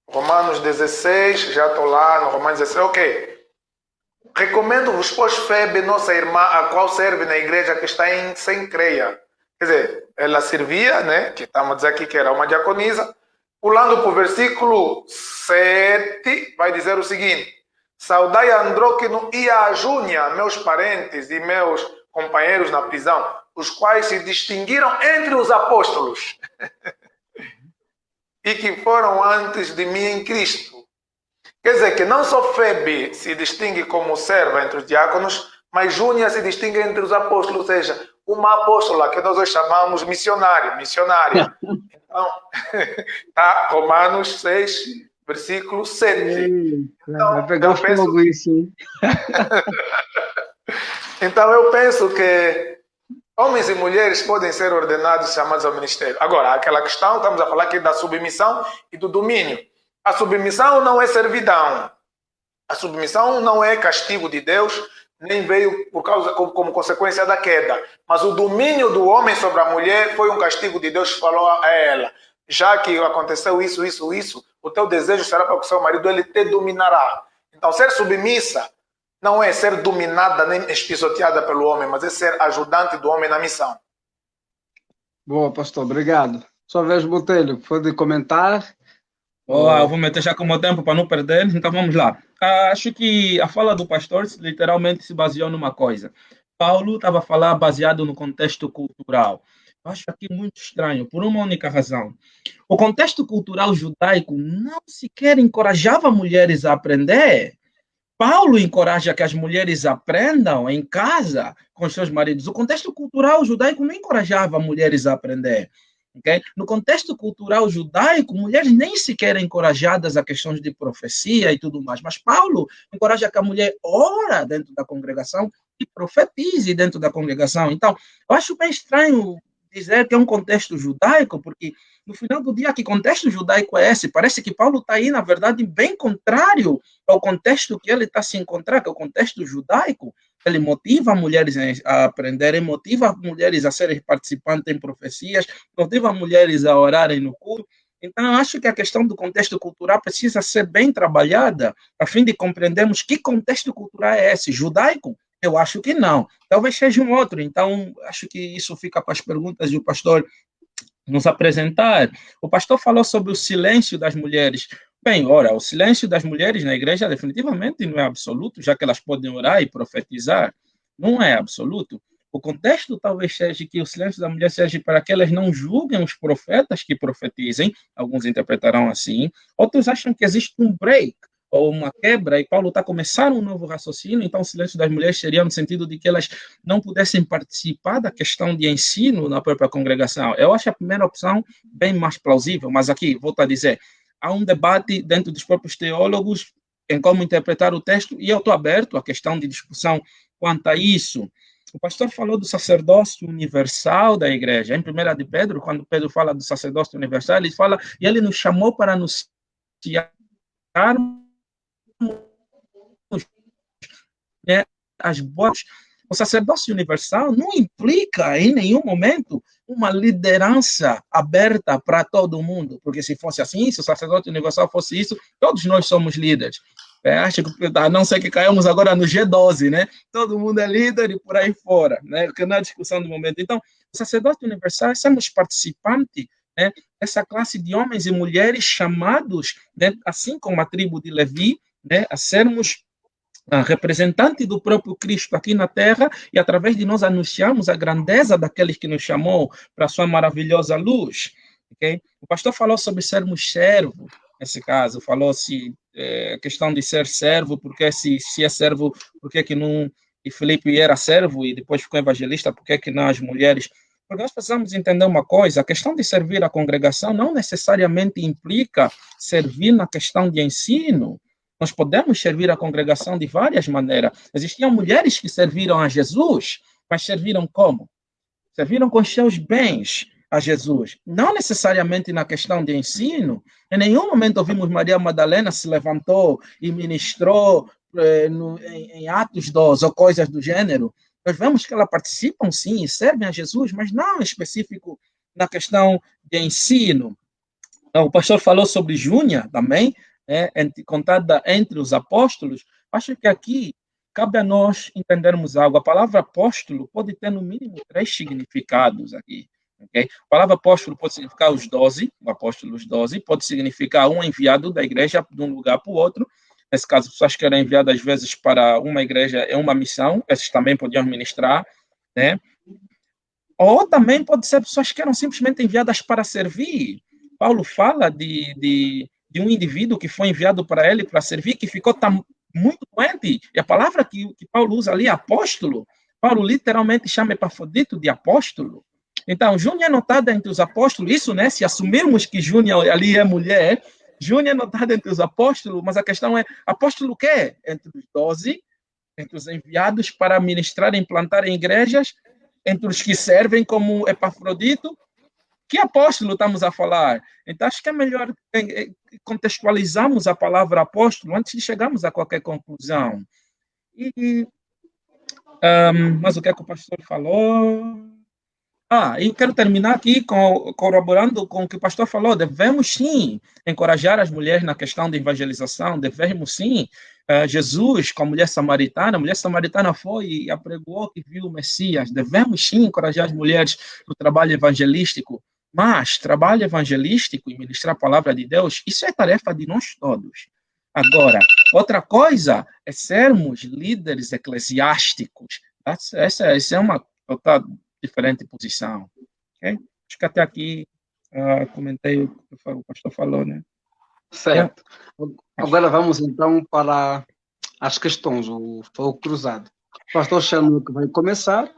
Romanos 16, já estou lá no Romanos 16, ok. Recomendo-vos, pois, Febe, nossa irmã, a qual serve na igreja que está em Cencreia. Quer dizer, ela servia, né? Que estamos a dizer aqui que era uma diaconisa. Pulando para o versículo 7, vai dizer o seguinte: saudai a Andróquino e a Júnia, meus parentes e meus companheiros na prisão, os quais se distinguiram entre os apóstolos e que foram antes de mim em Cristo. Quer dizer que não só Febe se distingue como serva entre os diáconos, mas Júnia se distingue entre os apóstolos, ou seja, uma apóstola que nós hoje chamamos missionária. Então, tá, Romanos 6, versículo 7. Então, vai pegar fogo isso, hein? Então eu penso que homens e mulheres podem ser ordenados e chamados ao ministério. Agora, aquela questão, estamos a falar aqui da submissão e do domínio. A submissão não é servidão. A submissão não é castigo de Deus, nem veio como consequência da queda. Mas o domínio do homem sobre a mulher foi um castigo de Deus que falou a ela. Já que aconteceu isso, o teu desejo será para que o seu marido ele te dominará. Então, ser submissa não é ser dominada nem espisoteada pelo homem, mas é ser ajudante do homem na missão. Boa, pastor, obrigado. Sua vez, Botelho, pode comentar? Eu vou meter já como tempo para não perder, então vamos lá. Acho que a fala do pastor literalmente se baseou numa coisa. Paulo estava a falar baseado no contexto cultural. Eu acho aqui muito estranho, por uma única razão. O contexto cultural judaico não sequer encorajava mulheres a aprender. Paulo encoraja que as mulheres aprendam em casa com seus maridos. O contexto cultural judaico não encorajava mulheres a aprender. Okay? No contexto cultural judaico, mulheres nem sequer encorajadas a questões de profecia e tudo mais. Mas Paulo encoraja que a mulher ora dentro da congregação e profetize dentro da congregação. Então, eu acho bem estranho dizer que é um contexto judaico, porque no final do dia, que contexto judaico é esse? Parece que Paulo está aí, na verdade, bem contrário ao contexto que ele está se encontrando, que é o contexto judaico. Ele motiva mulheres a aprenderem, motiva mulheres a serem participantes em profecias, motiva mulheres a orarem no culto. Então, eu acho que a questão do contexto cultural precisa ser bem trabalhada, a fim de compreendermos que contexto cultural é esse. Judaico? Eu acho que não. Talvez seja um outro. Então, acho que isso fica para as perguntas do pastor nos apresentar. O pastor falou sobre o silêncio das mulheres. Bem, ora, o silêncio das mulheres na igreja definitivamente não é absoluto, já que elas podem orar e profetizar. Não é absoluto. O contexto talvez seja que o silêncio da mulher seja para que elas não julguem os profetas que profetizem, alguns interpretarão assim, outros acham que existe um break, ou uma quebra, e Paulo está começando um novo raciocínio, então o silêncio das mulheres seria no sentido de que elas não pudessem participar da questão de ensino na própria congregação. Eu acho a primeira opção bem mais plausível, mas aqui, volto a dizer, há um debate dentro dos próprios teólogos em como interpretar o texto, e eu estou aberto à questão de discussão quanto a isso. O pastor falou do sacerdócio universal da igreja. Em 1 de Pedro, quando Pedro fala do sacerdócio universal, ele fala, e ele nos chamou para anunciarmos, né, as boas. O sacerdócio universal não implica em nenhum momento uma liderança aberta para todo mundo, porque se fosse assim, se o sacerdócio universal fosse isso, todos nós somos líderes. Acho que, a não ser que caímos agora no G12, né? Todo mundo é líder e por aí fora, né? Que não é discussão do momento. Então, o sacerdócio universal, somos participantes, né, dessa classe de homens e mulheres chamados, né, assim como a tribo de Levi, né, a sermos representante do próprio Cristo aqui na terra, e através de nós anunciarmos a grandeza daqueles que nos chamou para a sua maravilhosa luz. Okay? O pastor falou sobre sermos servo, nesse caso, falou-se a questão de ser servo, porque se é servo, por que não... E Filipe era servo e depois ficou evangelista, por que não as mulheres? Porque nós precisamos entender uma coisa, a questão de servir a congregação não necessariamente implica servir na questão de ensino. Nós podemos servir a congregação de várias maneiras. Existiam mulheres que serviram a Jesus, mas serviram como? Serviram com seus bens a Jesus. Não necessariamente na questão de ensino. Em nenhum momento ouvimos Maria Madalena se levantou e ministrou em Atos 2 ou coisas do gênero. Nós vemos que ela participam, sim, e servem a Jesus, mas não específico na questão de ensino. O pastor falou sobre Júnia também, contada entre os apóstolos. Acho que aqui cabe a nós entendermos algo. A palavra apóstolo pode ter no mínimo 3 significados aqui. Okay? A palavra apóstolo pode significar os 12, o apóstolo os 12, pode significar um enviado da igreja de um lugar para o outro. Nesse caso, pessoas que eram enviadas às vezes para uma igreja é uma missão, esses também podiam ministrar, né? Ou também pode ser pessoas que eram simplesmente enviadas para servir. Paulo fala de um indivíduo que foi enviado para ele para servir, que ficou muito doente. E a palavra que Paulo usa ali, apóstolo, Paulo literalmente chama Epafrodito de apóstolo. Então, Júnia é notada entre os apóstolos, isso, né? Se assumirmos que Júnia ali é mulher, Júnia é notada entre os apóstolos, mas a questão é, apóstolo o quê? Entre os 12, entre os enviados para ministrar e implantar em igrejas, entre os que servem como Epafrodito. Que apóstolo estamos a falar? Então, acho que é melhor contextualizarmos a palavra apóstolo antes de chegarmos a qualquer conclusão. Mas o que é que o pastor falou? Eu quero terminar aqui corroborando com o que o pastor falou. Devemos, sim, encorajar as mulheres na questão de evangelização. Devemos, sim. Jesus, com a mulher samaritana foi e apregoou que viu o Messias. Devemos, sim, encorajar as mulheres no trabalho evangelístico. Mas trabalho evangelístico e ministrar a palavra de Deus, isso é tarefa de nós todos. Agora, outra coisa é sermos líderes eclesiásticos. Essa é uma total diferente posição. Okay? Acho que até aqui comentei o que o pastor falou, né? Certo. Agora vamos então para as questões, o fogo cruzado. O pastor Xanu que vai começar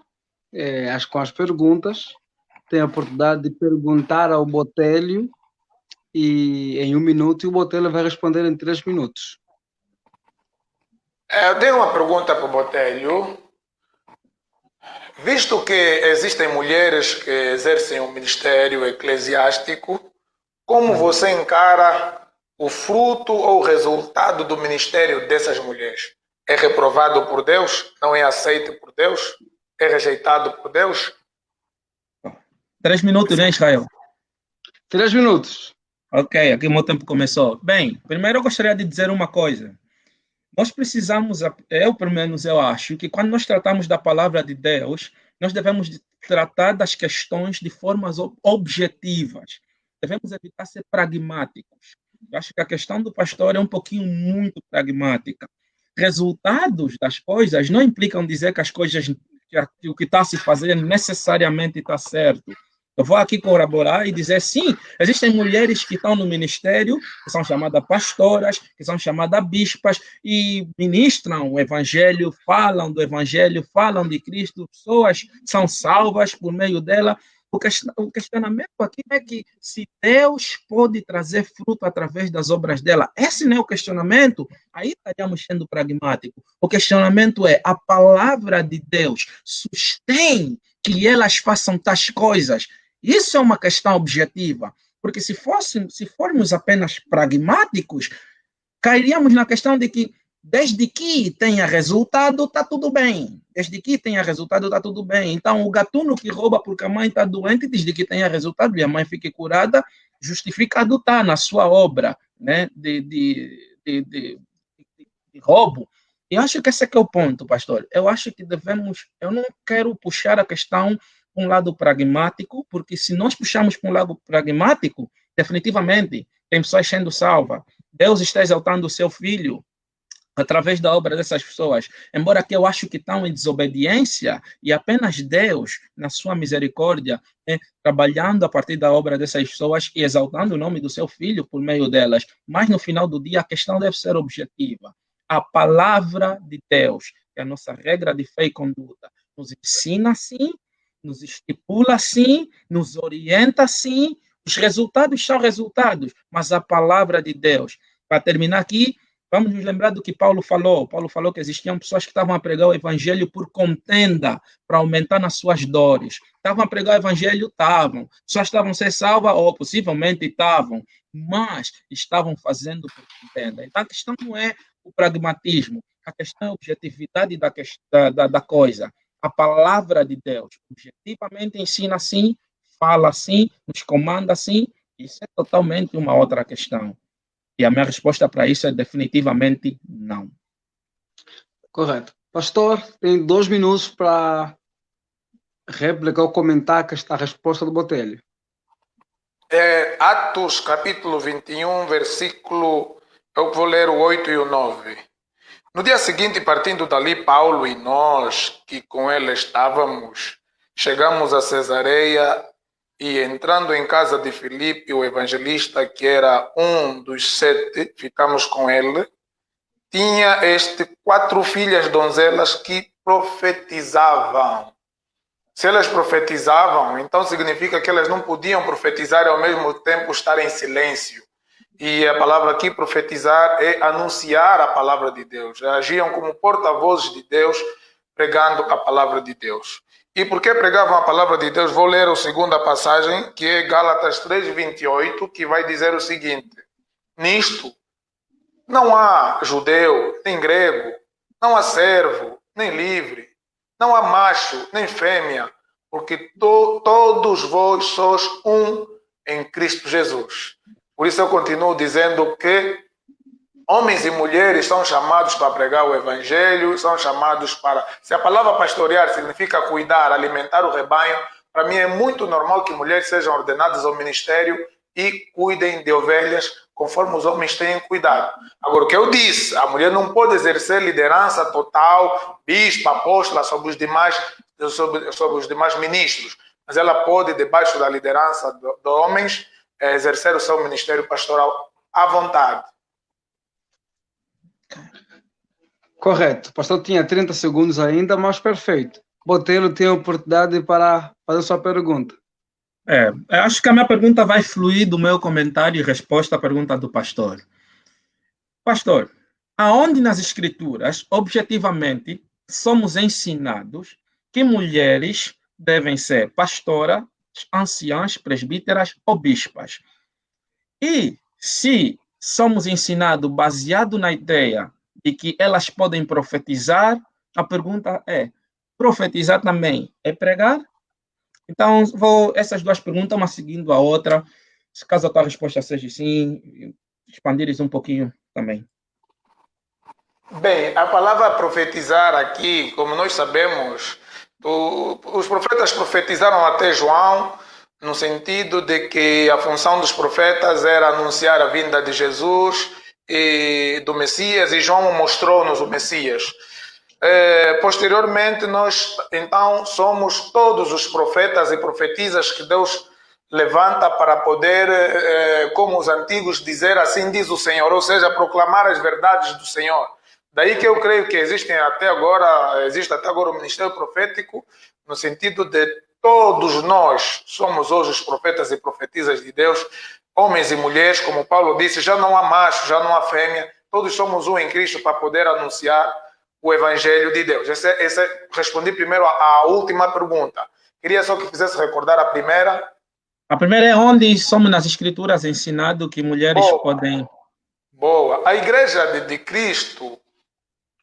com as perguntas. Tem a oportunidade de perguntar ao Botelho em 1 minuto e o Botelho vai responder em 3 minutos. Eu tenho uma pergunta para o Botelho. Visto que existem mulheres que exercem o ministério eclesiástico, como você encara o fruto ou o resultado do ministério dessas mulheres? É reprovado por Deus? Não é aceito por Deus? É rejeitado por Deus? 3 minutos, né, Israel? 3 minutos. Ok, aqui o meu tempo começou. Bem, primeiro eu gostaria de dizer uma coisa. Nós precisamos, pelo menos eu acho, que quando nós tratamos da palavra de Deus, nós devemos tratar das questões de formas objetivas. Devemos evitar ser pragmáticos. Eu acho que a questão do pastor é um pouquinho muito pragmática. Resultados das coisas não implicam dizer que as coisas, que o que está se fazendo necessariamente está certo. Eu vou aqui corroborar e dizer, sim, existem mulheres que estão no ministério, que são chamadas pastoras, que são chamadas bispas, e ministram o evangelho, falam do evangelho, falam de Cristo, pessoas são salvas por meio dela. O questionamento aqui é que se Deus pode trazer fruto através das obras dela, esse não é o questionamento, aí estaríamos sendo pragmáticos. O questionamento é, a palavra de Deus sustém que elas façam tais coisas? Isso é uma questão objetiva, porque se formos apenas pragmáticos, cairíamos na questão de que desde que tenha resultado, está tudo bem. Desde que tenha resultado, está tudo bem. Então, o gatuno que rouba porque a mãe está doente, desde que tenha resultado e a mãe fique curada, justificado está na sua obra, né, de roubo. E acho que esse é que é o ponto, pastor. Eu acho que eu não quero puxar a questão para um lado pragmático, porque se nós puxarmos para um lado pragmático, definitivamente, tem pessoas sendo salvas. Deus está exaltando o seu filho através da obra dessas pessoas, embora que eu acho que estão em desobediência, e apenas Deus, na sua misericórdia, trabalhando a partir da obra dessas pessoas e exaltando o nome do seu filho por meio delas. Mas no final do dia a questão deve ser objetiva. A palavra de Deus, que é a nossa regra de fé e conduta, nos ensina assim, nos estipula assim, nos orienta assim, os resultados são resultados, mas a palavra de Deus. Para terminar aqui, vamos nos lembrar do que Paulo falou. Paulo falou que existiam pessoas que estavam a pregar o evangelho por contenda, para aumentar nas suas dores. Estavam a pregar o evangelho? Estavam. Pessoas estavam a ser salvas? Ou possivelmente estavam. Mas estavam fazendo por contenda. Então a questão não é o pragmatismo, a questão é a objetividade da coisa. A palavra de Deus objetivamente ensina assim, fala assim, nos comanda assim. Isso é totalmente uma outra questão. E a minha resposta para isso é definitivamente não. Correto. Pastor, tem 2 minutos para réplica ou comentar esta resposta do Botelho. Atos capítulo 21, versículo, eu vou ler o 8 e o 9. No dia seguinte, partindo dali, Paulo e nós, que com ele estávamos, chegamos a Cesareia e entrando em casa de Filipe, o evangelista, que era um dos 7, ficamos com ele. Tinha 4 filhas donzelas que profetizavam. Se elas profetizavam, então significa que elas não podiam profetizar e ao mesmo tempo estar em silêncio. E a palavra aqui, profetizar, é anunciar a palavra de Deus. Agiam como porta-vozes de Deus, pregando a palavra de Deus. E por que pregavam a palavra de Deus? Vou ler a segunda passagem, que é Gálatas 3:28, que vai dizer o seguinte: nisto não há judeu, nem grego, não há servo, nem livre, não há macho, nem fêmea, porque todos vós sois um em Cristo Jesus. Por isso eu continuo dizendo que homens e mulheres são chamados para pregar o evangelho, são chamados para... Se a palavra pastorear significa cuidar, alimentar o rebanho, para mim é muito normal que mulheres sejam ordenadas ao ministério e cuidem de ovelhas conforme os homens têm cuidado. Agora, o que eu disse, a mulher não pode exercer liderança total, bispa, apóstola, sobre os demais ministros, mas ela pode, debaixo da liderança de homens, exercer o seu ministério pastoral à vontade. Correto. O pastor tinha 30 segundos ainda, mas perfeito. Botelho tem a oportunidade para fazer sua pergunta. Acho que a minha pergunta vai fluir do meu comentário e resposta à pergunta do pastor. Pastor, aonde nas escrituras, objetivamente, somos ensinados que mulheres devem ser pastoras, anciãs, presbíteras ou bispas? E se somos ensinados baseado na ideia de que elas podem profetizar, a pergunta é, profetizar também é pregar? Então, essas 2 perguntas, uma seguindo a outra. Se caso a tua resposta seja sim, expandires um pouquinho também. Bem, a palavra profetizar aqui, como nós sabemos, os profetas profetizaram até João, no sentido de que a função dos profetas era anunciar a vinda de Jesus e do Messias, e João mostrou-nos o Messias. Posteriormente, nós então somos todos os profetas e profetisas que Deus levanta para poder, como os antigos, dizer assim diz o Senhor, ou seja, proclamar as verdades do Senhor. Daí que eu creio que existe até agora o ministério profético, no sentido de todos nós somos hoje os profetas e profetisas de Deus, homens e mulheres, como Paulo disse, já não há macho, já não há fêmea, todos somos um em Cristo para poder anunciar o Evangelho de Deus. Respondi primeiro à última pergunta. Queria só que fizesse recordar a primeira. A primeira é onde somos nas Escrituras ensinado que mulheres podem... Boa. A Igreja de Cristo,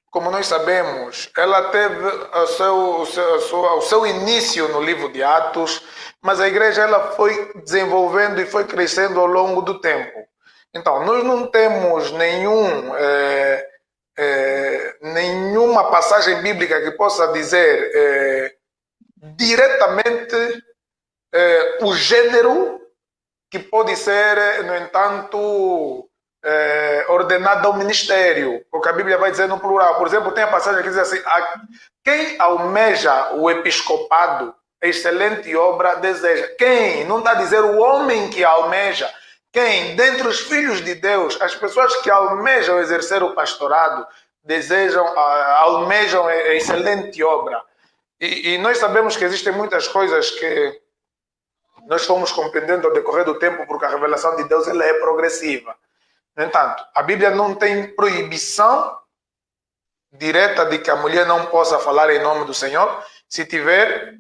como nós sabemos, ela teve o seu início no livro de Atos, mas a igreja ela foi desenvolvendo e foi crescendo ao longo do tempo. Então, nós não temos nenhuma passagem bíblica que possa dizer diretamente o gênero que pode ser, no entanto, ordenado ao ministério, porque a Bíblia vai dizer no plural. Por exemplo, tem a passagem que diz assim: quem almeja o episcopado, excelente obra deseja. Quem? Não está a dizer o homem que almeja. Quem? Dentre os filhos de Deus, as pessoas que almejam exercer o pastorado, almejam a excelente obra. E nós sabemos que existem muitas coisas que nós fomos compreendendo ao decorrer do tempo, porque a revelação de Deus ela é progressiva. No entanto, a Bíblia não tem proibição direta de que a mulher não possa falar em nome do Senhor. Se tiver,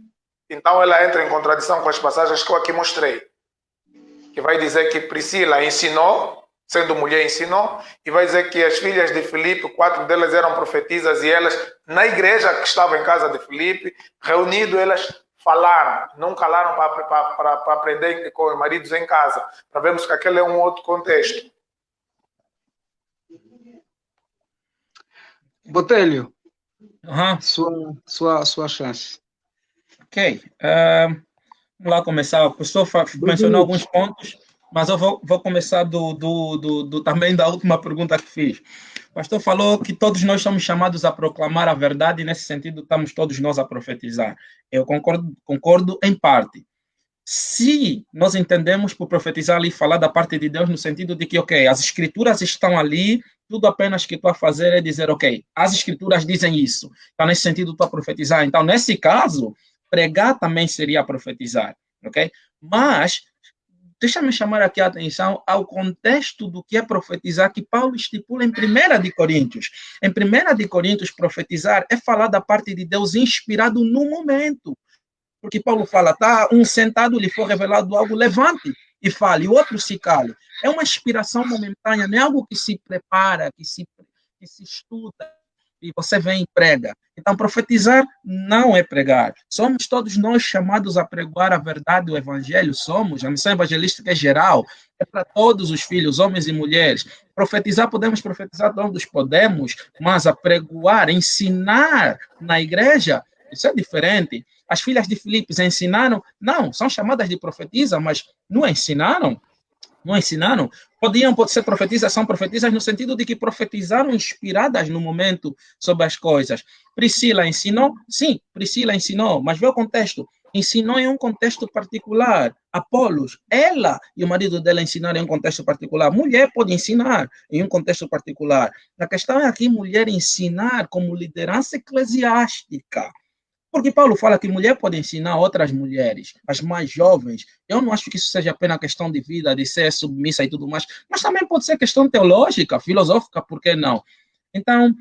então ela entra em contradição com as passagens que eu aqui mostrei, que vai dizer que Priscila ensinou, sendo mulher ensinou, e vai dizer que as filhas de Filipe, 4 delas eram profetisas, e elas, na igreja que estava em casa de Filipe, reunido, elas falaram, não calaram para aprender com os maridos em casa. Para vermos que aquele é um outro contexto. Botelho, sua chance. Ok. Vamos lá começar. O professor mencionou alguns pontos, mas eu vou começar também da última pergunta que fiz. O pastor falou que todos nós somos chamados a proclamar a verdade, e nesse sentido estamos todos nós a profetizar. Eu concordo em parte. Se nós entendemos por profetizar ali, falar da parte de Deus, no sentido de que, ok, as escrituras estão ali, tudo apenas que estou a fazer é dizer, ok, as escrituras dizem isso. Então, nesse sentido, estou a profetizar. Então, nesse caso, pregar também seria profetizar, ok? Mas, deixa-me chamar aqui a atenção ao contexto do que é profetizar, que Paulo estipula em 1 de Coríntios. Em 1 de Coríntios, profetizar é falar da parte de Deus inspirado no momento. Porque Paulo fala, tá, um sentado lhe for revelado algo, levante e fale, o outro se cale. É uma inspiração momentânea, não é algo que se prepara, que se estuda, e você vem e prega. Então, profetizar não é pregar. Somos todos nós chamados a pregar a verdade, o evangelho, a missão evangelística é geral, é para todos os filhos, homens e mulheres. Profetizar, podemos profetizar todos, podemos, mas a pregoar, ensinar na igreja, isso é diferente. As filhas de Filipe ensinaram? Não, são chamadas de profetisa, mas não ensinaram. Não ensinaram? Pode ser profetisas, são profetisas no sentido de que profetizaram inspiradas no momento sobre as coisas. Priscila ensinou? Sim, Priscila ensinou, mas vê o contexto. Ensinou em um contexto particular. Apolos, ela e o marido dela ensinaram em um contexto particular. Mulher pode ensinar em um contexto particular. A questão é aqui mulher ensinar como liderança eclesiástica. Porque Paulo fala que mulher pode ensinar outras mulheres, as mais jovens. Eu não acho que isso seja apenas questão de vida, de ser submissa e tudo mais, mas também pode ser questão teológica, filosófica, por que não? Então,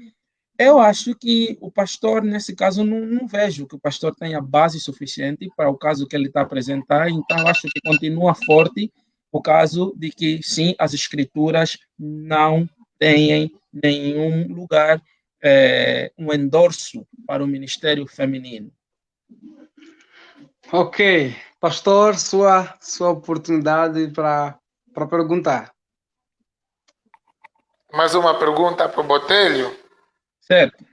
eu acho que o pastor, nesse caso, não vejo que o pastor tenha base suficiente para o caso que ele está apresentando, então eu acho que continua forte o caso de que, sim, as escrituras não têm nenhum lugar um endorso para o ministério feminino. Ok. Pastor, sua oportunidade para perguntar. Mais uma pergunta para o Botelho. Certo.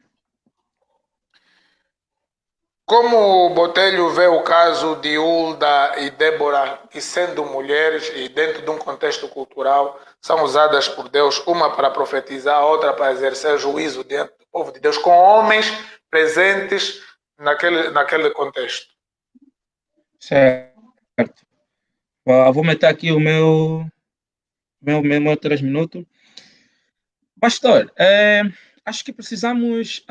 Como o Botelho vê o caso de Hulda e Débora, que sendo mulheres e dentro de um contexto cultural, são usadas por Deus, uma para profetizar, outra para exercer juízo diante do povo de Deus, com homens presentes naquele contexto. Certo. Vou meter aqui o meu 3 minutos. Pastor, acho que precisamos.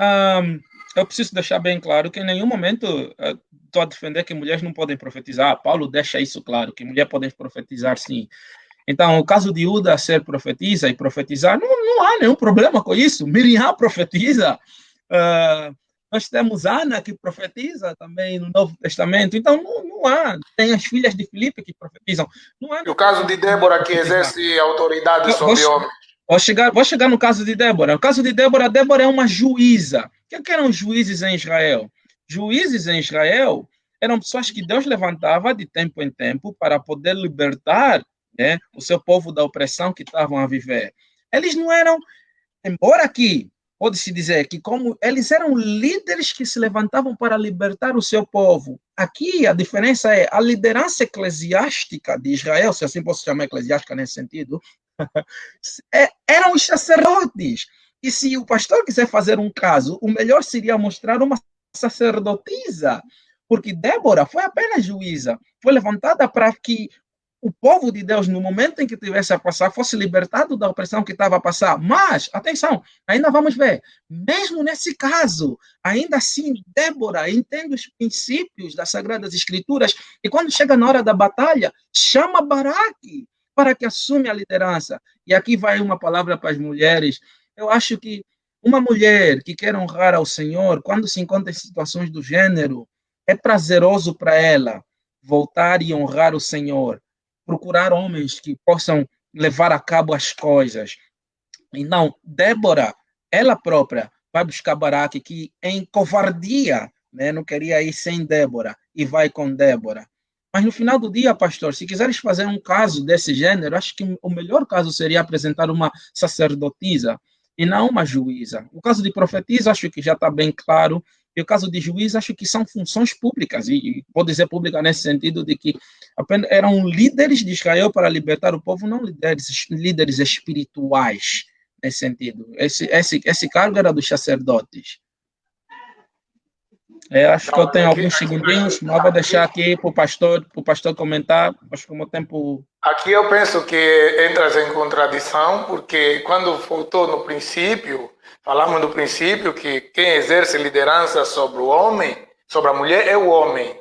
Eu preciso deixar bem claro que em nenhum momento estou a defender que mulheres não podem profetizar. Paulo deixa isso claro, que mulheres podem profetizar sim. Então, o caso de Uda ser profetiza e profetizar, não há nenhum problema com isso. Miriam profetiza. Nós temos Ana que profetiza também no Novo Testamento. Então, não há. Tem as filhas de Filipe que profetizam. Não há. E o caso de Débora que exerce autoridade sobre homens. Vou chegar no caso de Débora. O caso de Débora é uma juíza. O que eram juízes em Israel? Juízes em Israel eram pessoas que Deus levantava de tempo em tempo para poder libertar, né, o seu povo da opressão que estavam a viver. Eles não eram, embora aqui pode-se dizer que como eles eram líderes que se levantavam para libertar o seu povo. Aqui a diferença é a liderança eclesiástica de Israel, se assim posso chamar eclesiástica nesse sentido, eram os sacerdotes. E se o pastor quiser fazer um caso, o melhor seria mostrar uma sacerdotisa, porque Débora foi apenas juíza, foi levantada para que o povo de Deus, no momento em que tivesse a passar, fosse libertado da opressão que estava a passar. Mas, atenção, ainda vamos ver, mesmo nesse caso, ainda assim, Débora entende os princípios das Sagradas Escrituras e quando chega na hora da batalha, chama Baraque para que assume a liderança. E aqui vai uma palavra para as mulheres. Eu acho que uma mulher que quer honrar ao Senhor, quando se encontra em situações do gênero, é prazeroso para ela voltar e honrar o Senhor, procurar homens que possam levar a cabo as coisas. E não, Débora, ela própria, vai buscar Baraque, que em covardia, né, não queria ir sem Débora, e vai com Débora. Mas no final do dia, pastor, se quiseres fazer um caso desse gênero, acho que o melhor caso seria apresentar uma sacerdotisa e não uma juíza. O caso de profetisa, acho que já está bem claro. E o caso de juiz, acho que são funções públicas, e vou dizer pública nesse sentido de que apenas eram líderes de Israel para libertar o povo, não líderes espirituais, nesse sentido. Esse cargo era dos sacerdotes. Acho que eu tenho alguns segundinhos, mas vou deixar aqui para o pastor comentar. Acho que o meu tempo... Aqui eu penso que entras em contradição, porque quando voltou no princípio, falamos do princípio que quem exerce liderança sobre o homem, sobre a mulher, é o homem.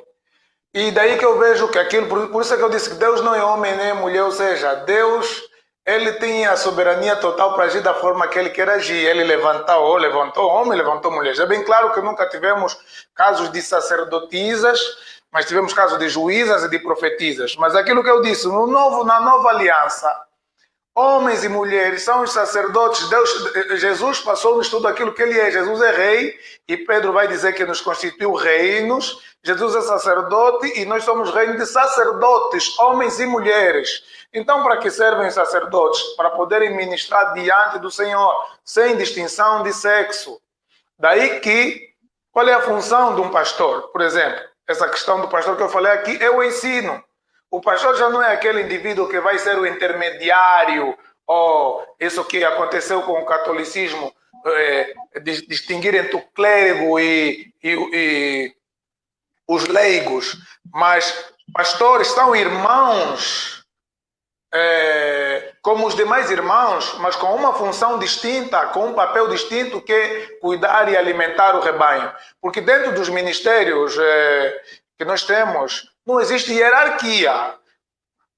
E daí que eu vejo que aquilo, por isso é que eu disse que Deus não é homem nem mulher, ou seja, Deus, ele tem a soberania total para agir da forma que ele quer agir. Ele levantou homem, levantou mulher. É bem claro que nunca tivemos casos de sacerdotisas, mas tivemos casos de juízas e de profetisas. Mas aquilo que eu disse, na nova aliança, homens e mulheres são os sacerdotes. Jesus passou-nos tudo aquilo que ele é. Jesus é rei e Pedro vai dizer que nos constituiu reinos. Jesus é sacerdote e nós somos reino de sacerdotes, homens e mulheres. Então, para que servem os sacerdotes? Para poderem ministrar diante do Senhor, sem distinção de sexo. Daí que, qual é a função de um pastor? Por exemplo, essa questão do pastor que eu falei aqui é o ensino. O pastor já não é aquele indivíduo que vai ser o intermediário, ou isso que aconteceu com o catolicismo, distinguir entre o clérigo e os leigos. Mas pastores são irmãos, como os demais irmãos, mas com uma função distinta, com um papel distinto, que é cuidar e alimentar o rebanho. Porque dentro dos ministérios que nós temos, não existe hierarquia.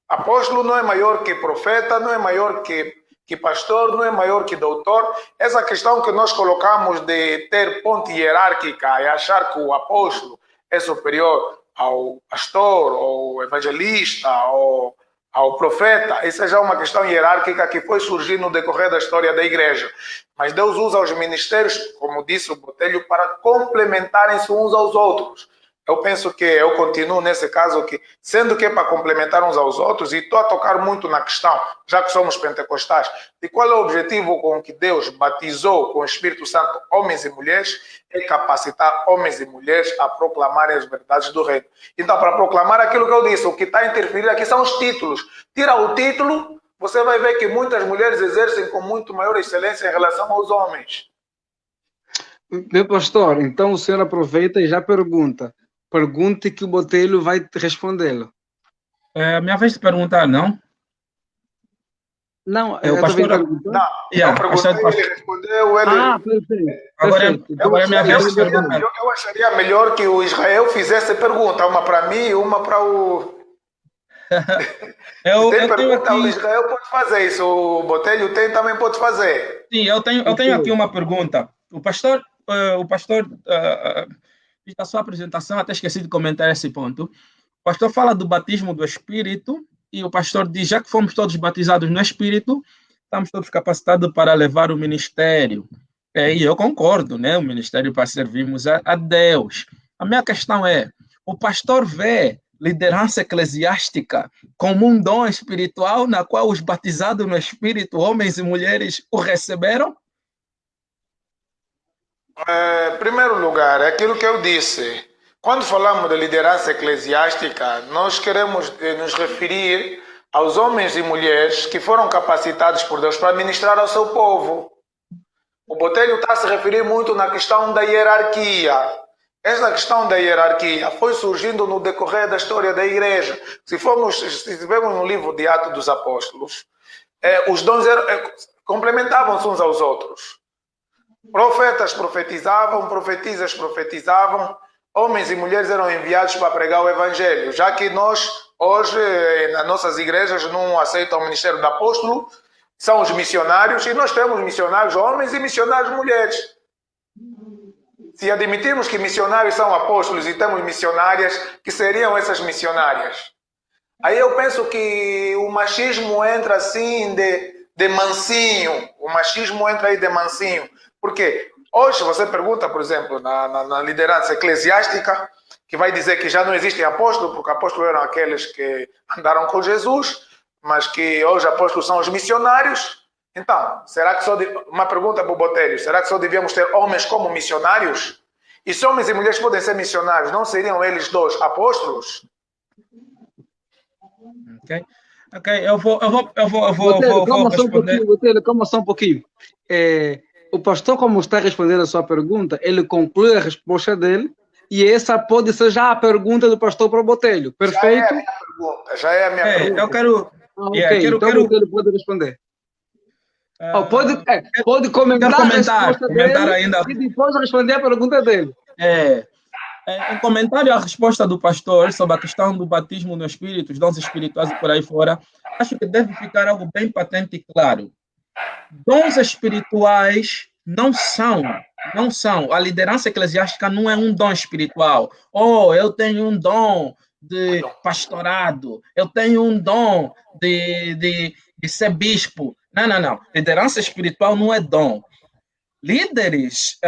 Apóstolo não é maior que profeta, não é maior que pastor, não é maior que doutor. Essa questão que nós colocamos de ter ponte hierárquica e achar que o apóstolo é superior ao pastor, ou evangelista, ou ao profeta, essa já é uma questão hierárquica que foi surgir no decorrer da história da igreja. Mas Deus usa os ministérios, como disse o Botelho, para complementarem-se uns aos outros. Eu penso que eu continuo nesse caso, que, sendo que é para complementar uns aos outros, e estou a tocar muito na questão, já que somos pentecostais, de qual é o objetivo com que Deus batizou com o Espírito Santo homens e mulheres, é capacitar homens e mulheres a proclamarem as verdades do reino. Então, para proclamar aquilo que eu disse, o que está a interferir aqui são os títulos. Tira o título, você vai ver que muitas mulheres exercem com muito maior excelência em relação aos homens. Meu pastor, então o senhor aproveita e já pergunta. Pergunte que o Botelho vai respondê-lo. É minha vez de perguntar, não? Não, É o pastor. Não, eu perguntei, ele respondeu. Ele... Ah, perfeito. Agora é minha vez de perguntar. Eu acharia melhor que o Israel fizesse pergunta, uma para mim e uma para o... Tem pergunta, aqui... o Israel pode fazer isso, o Botelho tem, também pode fazer. Sim, eu tenho aqui uma pergunta. O pastor na sua apresentação, até esqueci de comentar esse ponto. O pastor fala do batismo do Espírito e o pastor diz, já que fomos todos batizados no Espírito, estamos todos capacitados para levar o ministério. E eu concordo, né? O ministério para servirmos a Deus. A minha questão é, o pastor vê liderança eclesiástica como um dom espiritual na qual os batizados no Espírito, homens e mulheres, o receberam? Em primeiro lugar, é aquilo que eu disse. Quando falamos de liderança eclesiástica, nós queremos nos referir aos homens e mulheres que foram capacitados por Deus para ministrar ao seu povo. O Botelho está a se referir muito na questão da hierarquia. Essa questão da hierarquia foi surgindo no decorrer da história da igreja. Se vemos no livro de Atos dos Apóstolos, os dons complementavam-se uns aos outros. Profetas profetizavam, profetisas profetizavam, homens e mulheres eram enviados para pregar o evangelho, já que nós, hoje, nas nossas igrejas, não aceitam o ministério do apóstolo, são os missionários, e nós temos missionários homens e missionários mulheres. Se admitirmos que missionários são apóstolos e temos missionárias, que seriam essas missionárias? Aí eu penso que o machismo entra assim de mansinho, o machismo entra aí de mansinho. Porque hoje você pergunta, por exemplo, na liderança eclesiástica, que vai dizer que já não existem apóstolos, porque apóstolos eram aqueles que andaram com Jesus, mas que hoje apóstolos são os missionários. Então, será que uma pergunta para o Botelho, será que só devíamos ter homens como missionários? E se homens e mulheres podem ser missionários, não seriam eles dois apóstolos? Ok, eu vou responder. Botelho, calma só um pouquinho. O pastor, como está respondendo a sua pergunta, ele conclui a resposta dele e essa pode ser já a pergunta do pastor para o Botelho. Perfeito? Já é a minha pergunta. Eu quero... então o Botelho pode responder. Pode comentar a resposta dele ainda. E depois responder a pergunta dele. Em comentário à resposta do pastor sobre a questão do batismo no Espírito, os dons espirituais e por aí fora, acho que deve ficar algo bem patente e claro. Dons espirituais não são. A liderança eclesiástica não é um dom espiritual. Eu tenho um dom de pastorado, eu tenho um dom de ser bispo. Não. Liderança espiritual não é dom. Líderes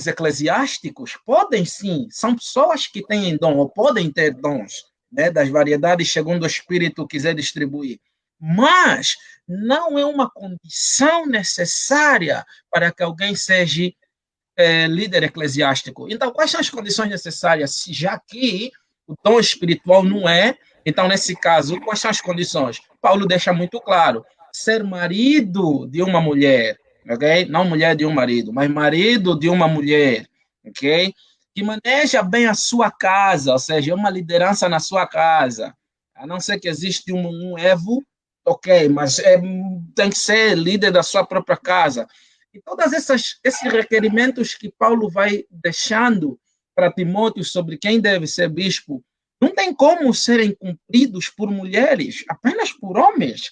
eclesiásticos podem sim, são pessoas que têm dom ou podem ter dons, né, das variedades segundo o Espírito quiser distribuir. Mas não é uma condição necessária para que alguém seja líder eclesiástico. Então, quais são as condições necessárias? Já que o dom espiritual não é, então, nesse caso, quais são as condições? Paulo deixa muito claro, ser marido de uma mulher, ok? Não mulher de um marido, mas marido de uma mulher, ok? Que maneja bem a sua casa, ou seja, uma liderança na sua casa. A não ser que existe um Evo, ok, mas tem que ser líder da sua própria casa. E todos esses requerimentos que Paulo vai deixando para Timóteo sobre quem deve ser bispo, não tem como serem cumpridos por mulheres, apenas por homens.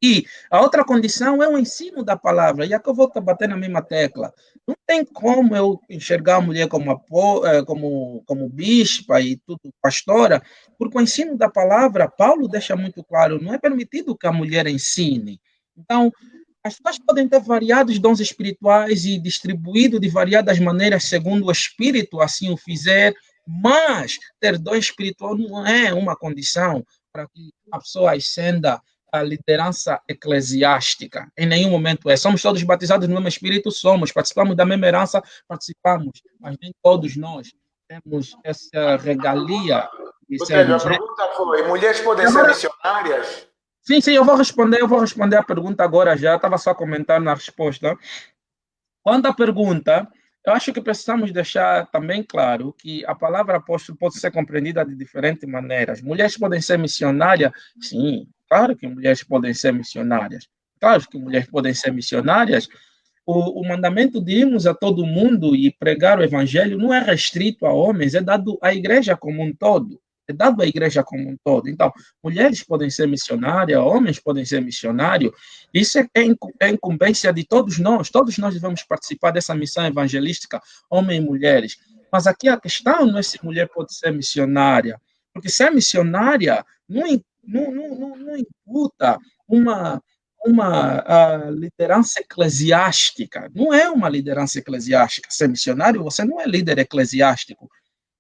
E a outra condição é o ensino da palavra, e aqui eu vou bater na mesma tecla. Não tem como eu enxergar a mulher como bispa e tudo, pastora, porque o ensino da palavra, Paulo deixa muito claro, não é permitido que a mulher ensine. Então, as pessoas podem ter variados dons espirituais e distribuído de variadas maneiras segundo o Espírito assim o fizer, mas ter dom espiritual não é uma condição para que a pessoa ascenda à liderança eclesiástica. Em nenhum momento é. Somos todos batizados no mesmo Espírito, somos, participamos da mesma herança, participamos, mas nem todos nós temos essa regalia de Botelho, a sermos. pergunta foi: mulheres podem ser missionárias? Sim, eu vou responder a pergunta agora já, estava só a comentar na resposta. Quanto à pergunta, eu acho que precisamos deixar também claro que a palavra apóstolo pode ser compreendida de diferentes maneiras. Mulheres podem ser missionárias? Sim, claro que mulheres podem ser missionárias. Claro que mulheres podem ser missionárias. O mandamento de irmos a todo mundo e pregar o evangelho não é restrito a homens, é dado à igreja como um todo. É dado à igreja como um todo. Então, mulheres podem ser missionárias, homens podem ser missionários. Isso é incumbência de todos nós devemos participar dessa missão evangelística, homens e mulheres. Mas aqui a questão não é se mulher pode ser missionária, porque ser missionária não imputa uma liderança eclesiástica. Não é uma liderança eclesiástica. Ser missionário, você não é líder eclesiástico.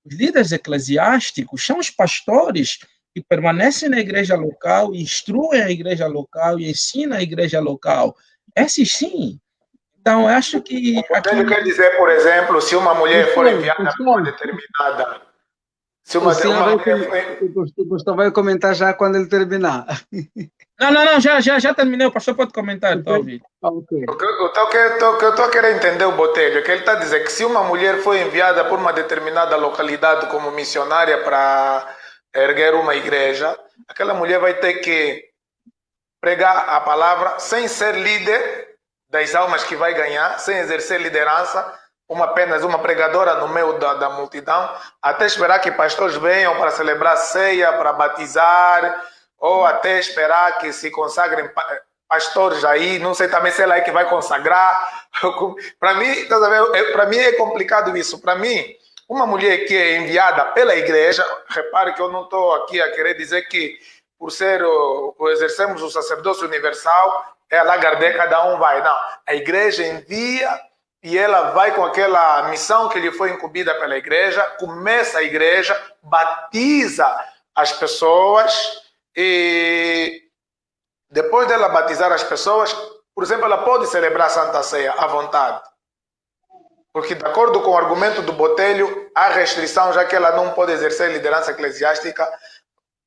Os líderes eclesiásticos são os pastores que permanecem na igreja local, instruem a igreja local e ensinam a igreja local. Esses sim. Então, eu acho que... Ele quer dizer, por exemplo, se uma mulher for enviada para uma determinada... Se uma mulher o pastor vai comentar já quando ele terminar. Não, já terminei, o pastor pode comentar, está ouvindo. Okay. O que eu estou a querer entender, o Botelho, é que ele está a dizer que se uma mulher foi enviada por uma determinada localidade como missionária para erguer uma igreja, aquela mulher vai ter que pregar a palavra sem ser líder das almas que vai ganhar, sem exercer liderança, apenas uma pregadora no meio da multidão, até esperar que pastores venham para celebrar ceia, para batizar, ou até esperar que se consagrem pastores aí, não sei também se ela é que vai consagrar. Para mim é complicado isso. Para mim, uma mulher que é enviada pela igreja, repare que eu não estou aqui a querer dizer que por exercemos o sacerdócio universal, é a Lagardé, cada um vai. Não, a igreja envia e ela vai com aquela missão que lhe foi incumbida pela igreja, começa a igreja, batiza as pessoas e depois dela batizar as pessoas, por exemplo, ela pode celebrar a Santa Ceia à vontade. Porque, de acordo com o argumento do Botelho, há restrição, já que ela não pode exercer liderança eclesiástica.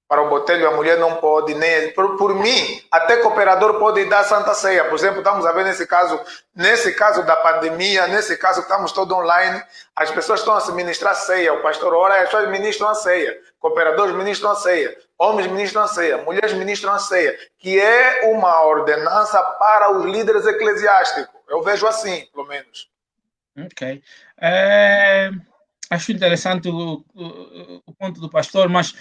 Para o Botelho, a mulher não pode, nem por mim, até cooperador pode dar Santa Ceia. Por exemplo, estamos a ver nesse caso da pandemia, nesse caso que estamos todos online, as pessoas estão a se ministrar ceia. O pastor ora, as pessoas ministram a ceia. Cooperadores ministram a ceia. Homens ministram a ceia. Mulheres ministram a ceia. Que é uma ordenança para os líderes eclesiásticos. Eu vejo assim, pelo menos. Ok. Acho interessante o ponto do pastor, mas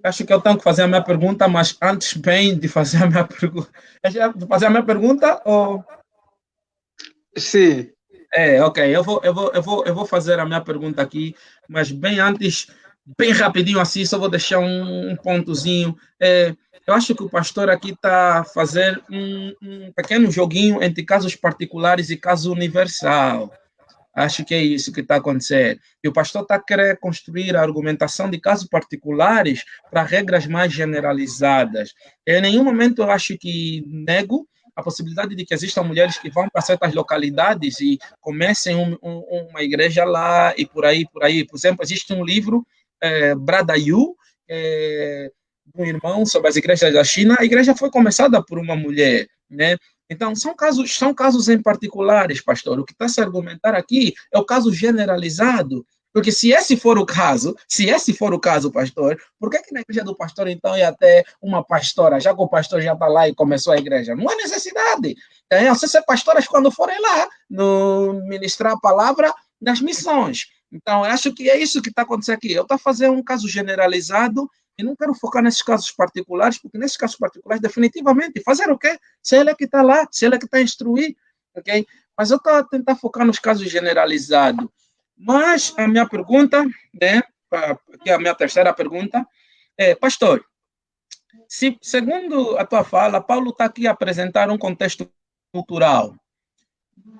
acho que eu tenho que fazer a minha pergunta, mas antes bem de fazer a minha pergunta... Fazer a minha pergunta ou... Sim. Ok. Eu vou fazer a minha pergunta aqui, mas bem antes, bem rapidinho assim, só vou deixar um pontozinho. Eu acho que o pastor aqui está a fazer um pequeno joguinho entre casos particulares e caso universal. Acho que é isso que está acontecendo. E o pastor está querendo construir a argumentação de casos particulares para regras mais generalizadas. Em nenhum momento eu acho que nego a possibilidade de que existam mulheres que vão para certas localidades e comecem uma igreja lá e por aí. Por exemplo, existe um livro, Brada Yu, um irmão sobre as igrejas da China. A igreja foi começada por uma mulher, né? Então, são casos em particulares, pastor. O que está a se argumentar aqui é o caso generalizado. Porque se esse for o caso, pastor, por que na igreja do pastor, então, ia ter uma pastora, já que o pastor já está lá e começou a igreja? Não há necessidade. Vocês ser pastoras quando forem lá, ministrar a palavra das missões. Então, eu acho que é isso que está acontecendo aqui. Eu estou a fazer um caso generalizado e não quero focar nesses casos particulares, porque nesses casos particulares, definitivamente, fazer o quê? Se ele é que está lá, se ele é que está a instruir, ok? Mas eu estou a tentar focar nos casos generalizados. Mas a minha pergunta, né, que é a minha terceira pergunta, pastor, se, segundo a tua fala, Paulo está aqui a apresentar um contexto cultural.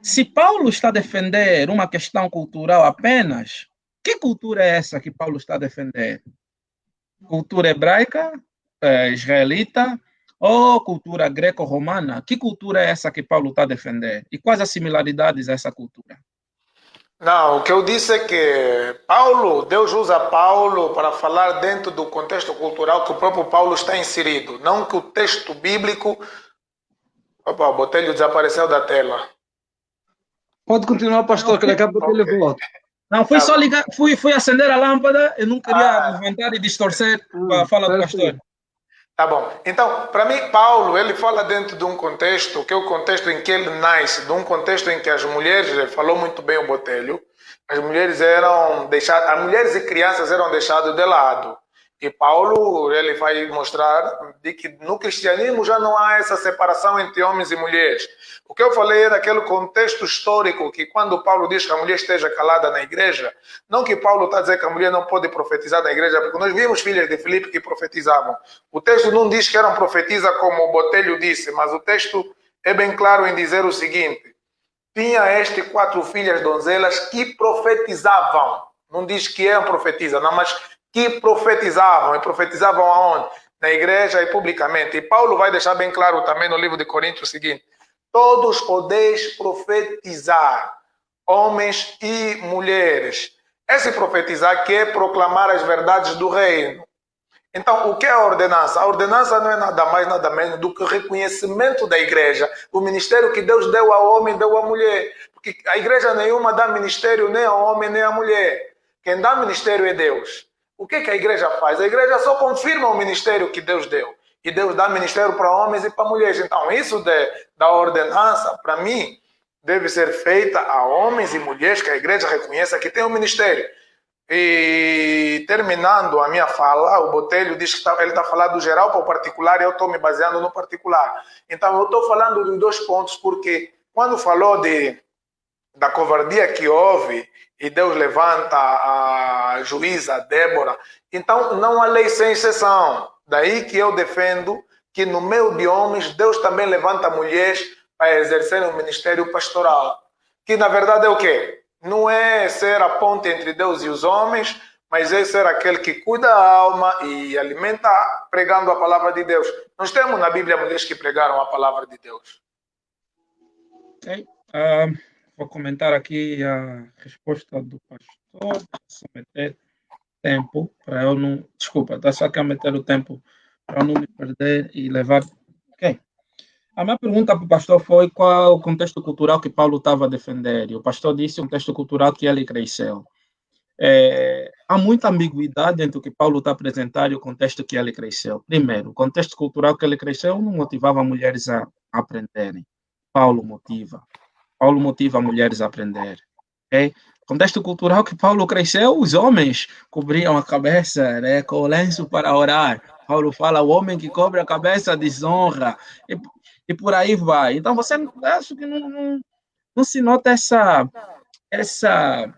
Se Paulo está a defender uma questão cultural apenas, que cultura é essa que Paulo está a defender? Cultura hebraica, israelita ou cultura greco-romana? Que cultura é essa que Paulo está a defender? E quais as similaridades a essa cultura? Não, o que eu disse é que Paulo, Deus usa Paulo para falar dentro do contexto cultural que o próprio Paulo está inserido. Não que o texto bíblico... Opa, o botelho desapareceu da tela. Pode continuar, pastor, que daqui a pouco ele volta. Não, fui só ligar, fui acender a lâmpada, eu não queria levantar e distorcer a fala do pastor. Tá bom. Então, para mim, Paulo, ele fala dentro de um contexto, que é o contexto em que ele nasce, de um contexto em que as mulheres, ele falou muito bem o Botelho, as mulheres eram deixadas, as mulheres e crianças eram deixadas de lado. E Paulo, ele vai mostrar de que no cristianismo já não há essa separação entre homens e mulheres. O que eu falei é daquele contexto histórico que quando Paulo diz que a mulher esteja calada na igreja, não que Paulo está a dizer que a mulher não pode profetizar na igreja, porque nós vimos filhas de Filipe que profetizavam. O texto não diz que eram profetisas como o Botelho disse, mas o texto é bem claro em dizer o seguinte: tinha 4 filhas donzelas que profetizavam. Não diz que eram profetisas, não, mas que profetizavam. E profetizavam aonde? Na igreja e publicamente. E Paulo vai deixar bem claro também no livro de Coríntios o seguinte: todos podeis profetizar, homens e mulheres. Esse profetizar que é proclamar as verdades do reino. Então, o que é a ordenança? A ordenança não é nada mais, nada menos do que o reconhecimento da igreja, o ministério que Deus deu ao homem, deu à mulher. Porque a igreja nenhuma dá ministério nem ao homem, nem à mulher. Quem dá ministério é Deus. O que a igreja faz? A igreja só confirma o ministério que Deus deu. E Deus dá ministério para homens e para mulheres. Então, isso da ordenança, para mim, deve ser feita a homens e mulheres que a igreja reconheça que tem um ministério. E terminando a minha fala, o Botelho diz que ele está falando do geral para o particular e eu estou me baseando no particular. Então, eu estou falando dos 2 pontos, porque quando falou da covardia que houve e Deus levanta a juíza Débora, então não há lei sem exceção. Daí que eu defendo que no meio de homens Deus também levanta mulheres para exercerem o ministério pastoral. Que na verdade é o quê? Não é ser a ponte entre Deus e os homens, mas é ser aquele que cuida da alma e alimenta pregando a palavra de Deus. Nós temos na Bíblia mulheres que pregaram a palavra de Deus. Ok. Vou comentar aqui a resposta do pastor. Só meter tempo para eu não... Desculpa, está só aqui a meter o tempo para eu não me perder e levar... Ok. A minha pergunta para o pastor foi qual é o contexto cultural que Paulo estava a defender. E o pastor disse o contexto cultural que ele cresceu. Há muita ambiguidade entre o que Paulo está a apresentar e o contexto que ele cresceu. Primeiro, o contexto cultural que ele cresceu não motivava mulheres a aprenderem. Paulo motiva mulheres a aprender. Okay? Contexto cultural que Paulo cresceu, os homens cobriam a cabeça, né, com o lenço para orar. Paulo fala, o homem que cobre a cabeça desonra. E por aí vai. Então, você acho que não se nota essa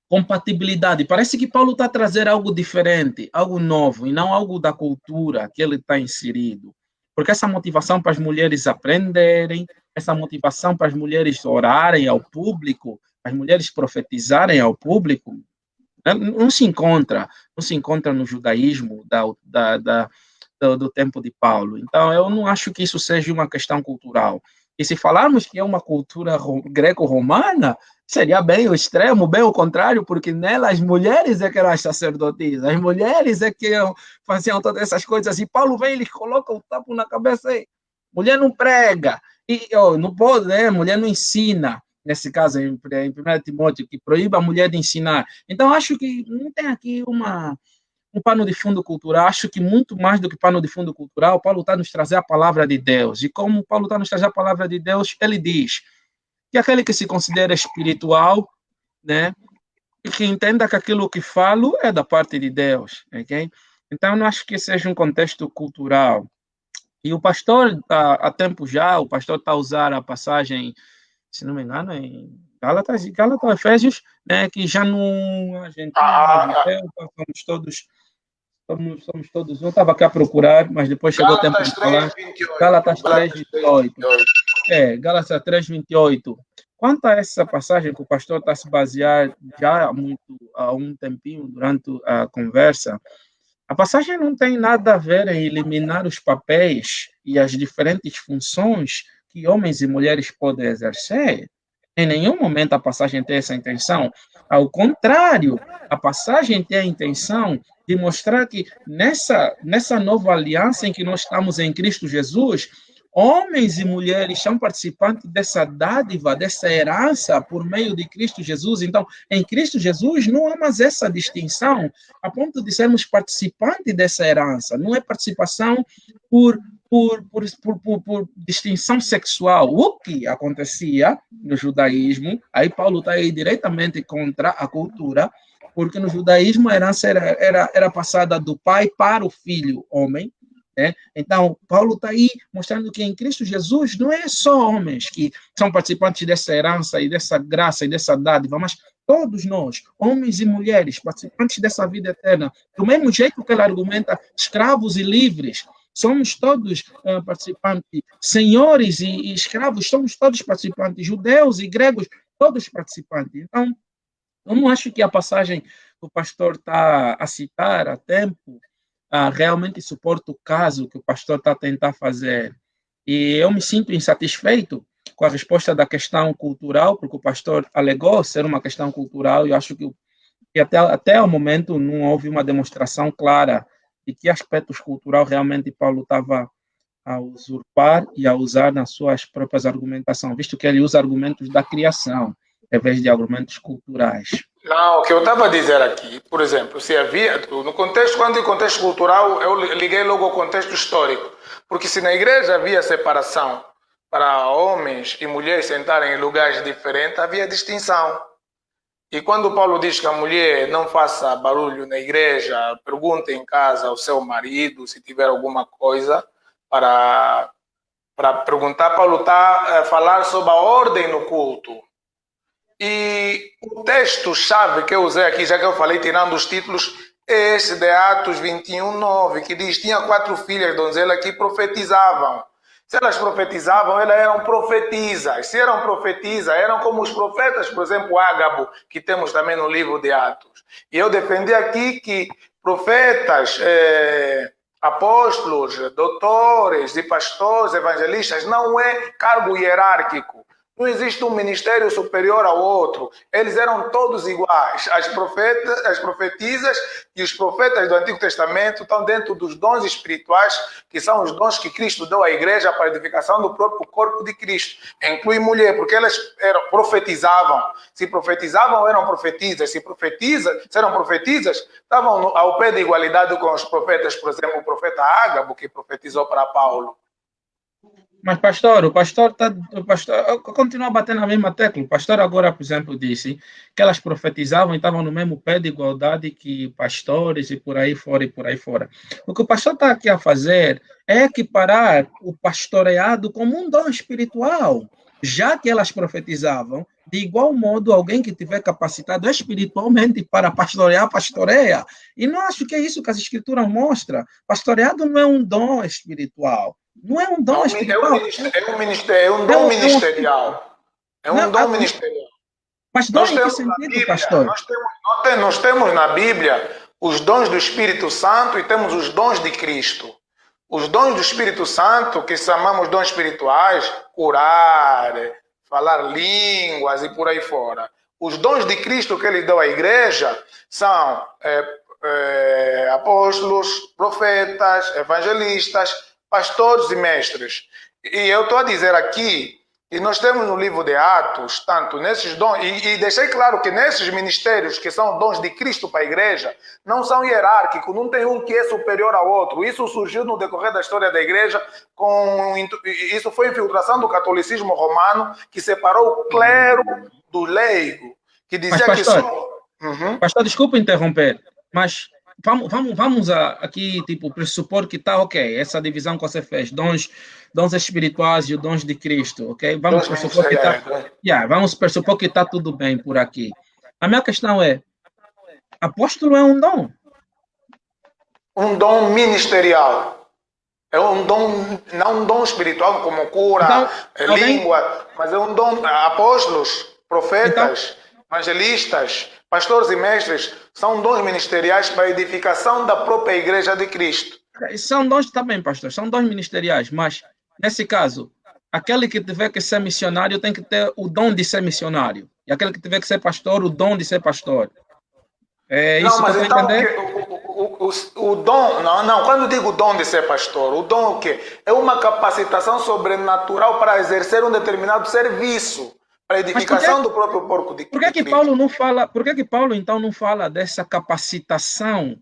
compatibilidade. Parece que Paulo está a trazer algo diferente, algo novo, e não algo da cultura que ele está inserido. Porque essa motivação para as mulheres aprenderem, essa motivação para as mulheres orarem ao público, as mulheres profetizarem ao público, não se encontra no judaísmo do tempo de Paulo. Então, eu não acho que isso seja uma questão cultural. E se falarmos que é uma cultura greco-romana, seria bem o extremo, bem o contrário, porque nela as mulheres é que eram as sacerdotisas, as mulheres é que faziam todas essas coisas, e Paulo vem e lhes coloca o tapo na cabeça e mulher não prega, e não pode, né? Mulher não ensina, nesse caso, em 1 Timóteo, que proíbe a mulher de ensinar. Então, acho que não tem aqui um pano de fundo cultural. Acho que muito mais do que pano de fundo cultural, Paulo está nos trazer a palavra de Deus. E como Paulo está nos trazer a palavra de Deus, ele diz que aquele que se considera espiritual, né, e que entenda que aquilo que falo é da parte de Deus, ok? Então, eu não acho que seja um contexto cultural. E o pastor, há tempo já, o pastor está a usar a passagem, se não me engano, em Gálatas, Efésios, né, que já não... A gente somos todos um. Estava aqui a procurar, mas depois chegou o tempo de falar. Gálatas 3, 28. Gálatas 3:28. Quanto a essa passagem que o pastor está se baseando já há um tempinho durante a conversa, a passagem não tem nada a ver em eliminar os papéis e as diferentes funções que homens e mulheres podem exercer. Em nenhum momento a passagem tem essa intenção. Ao contrário, a passagem tem a intenção de mostrar que nessa nova aliança em que nós estamos em Cristo Jesus, homens e mulheres são participantes dessa dádiva, dessa herança por meio de Cristo Jesus. Então, em Cristo Jesus não há mais essa distinção a ponto de sermos participantes dessa herança. Não é participação por distinção sexual. O que acontecia no judaísmo, aí Paulo está aí diretamente contra a cultura, porque no judaísmo a herança era passada do pai para o filho, homem. Então, Paulo está aí mostrando que em Cristo Jesus não é só homens que são participantes dessa herança e dessa graça e dessa dádiva, mas todos nós, homens e mulheres, participantes dessa vida eterna. Do mesmo jeito que ele argumenta, escravos e livres, somos todos participantes, senhores e escravos, somos todos participantes, judeus e gregos, todos participantes. Então, eu não acho que a passagem que o pastor está a citar a tempo realmente suporta o caso que o pastor está a tentar fazer. E eu me sinto insatisfeito com a resposta da questão cultural, porque o pastor alegou ser uma questão cultural, e eu acho que até o momento não houve uma demonstração clara de que aspectos culturais realmente Paulo estava a usurpar e a usar nas suas próprias argumentações, visto que ele usa argumentos da criação, em vez de argumentos culturais. Não, o que eu estava a dizer aqui, por exemplo, se havia, no contexto, quando em contexto cultural, eu liguei logo ao contexto histórico, porque se na igreja havia separação para homens e mulheres sentarem em lugares diferentes, havia distinção. E quando Paulo diz que a mulher não faça barulho na igreja, pergunte em casa ao seu marido se tiver alguma coisa para perguntar, Paulo está a falar sobre a ordem no culto. E o texto-chave que eu usei aqui, já que eu falei tirando os títulos, é esse de Atos 21:9, que diz: tinha 4 filhas donzelas que profetizavam. Se elas profetizavam, elas eram profetisas. Se eram profetisas, eram como os profetas, por exemplo, Ágabo, que temos também no livro de Atos. E eu defendi aqui que profetas, apóstolos, doutores e pastores, evangelistas, não é cargo hierárquico. Não existe um ministério superior ao outro. Eles eram todos iguais. As profetisas e os profetas do Antigo Testamento estão dentro dos dons espirituais, que são os dons que Cristo deu à igreja para a edificação do próprio corpo de Cristo. Inclui mulher, porque elas profetizavam. Se profetizavam, eram profetisas. Se eram profetisas, estavam ao pé de igualdade com os profetas. Por exemplo, o profeta Ágabo, que profetizou para Paulo. Mas, pastor, o pastor continua a bater na mesma tecla. O pastor agora, por exemplo, disse que elas profetizavam e estavam no mesmo pé de igualdade que pastores e por aí fora e por aí fora. O que o pastor está aqui a fazer é equiparar o pastoreado como um dom espiritual. Já que elas profetizavam, de igual modo, alguém que tiver capacitado espiritualmente para pastorear, pastoreia. E não acho que é isso que as escrituras mostram. Pastoreado não é um dom espiritual. Não é um dom espiritual. É um dom ministerial. É um dom ministerial. Mas dom em que sentido, pastor? Nós temos na Bíblia os dons do Espírito Santo e temos os dons de Cristo. Os dons do Espírito Santo, que chamamos dons espirituais, curar, falar línguas e por aí fora. Os dons de Cristo que ele deu à igreja são apóstolos, profetas, evangelistas, pastores e mestres. E eu estou a dizer aqui que nós temos no livro de Atos, tanto nesses dons, e deixei claro que nesses ministérios que são dons de Cristo para a igreja, não são hierárquicos, não tem um que é superior ao outro. Isso surgiu no decorrer da história da igreja, isso foi infiltração do catolicismo romano, que separou o clero do leigo, que dizia que só... Pastor, desculpa interromper, mas vamos aqui, tipo, pressupor que está ok, essa divisão que você fez, dons espirituais e os dons de Cristo, ok? Vamos pressupor que está tudo bem por aqui. A minha questão é, apóstolo é um dom? Um dom ministerial. É um dom, não um dom espiritual como cura, Então, língua, mas é um dom. Apóstolos, profetas, evangelistas, pastores e mestres são dons ministeriais para a edificação da própria igreja de Cristo. São dons também, pastor, são dons ministeriais, mas nesse caso, aquele que tiver que ser missionário tem que ter o dom de ser missionário. E aquele que tiver que ser pastor, o dom de ser pastor. É Não, isso que eu mas estou então entendendo? o dom, não, quando digo dom de ser pastor, o dom é o quê? É uma capacitação sobrenatural para exercer um determinado serviço, para a edificação do próprio corpo de Por que Cristo. Paulo não fala, por que Paulo então não fala dessa capacitação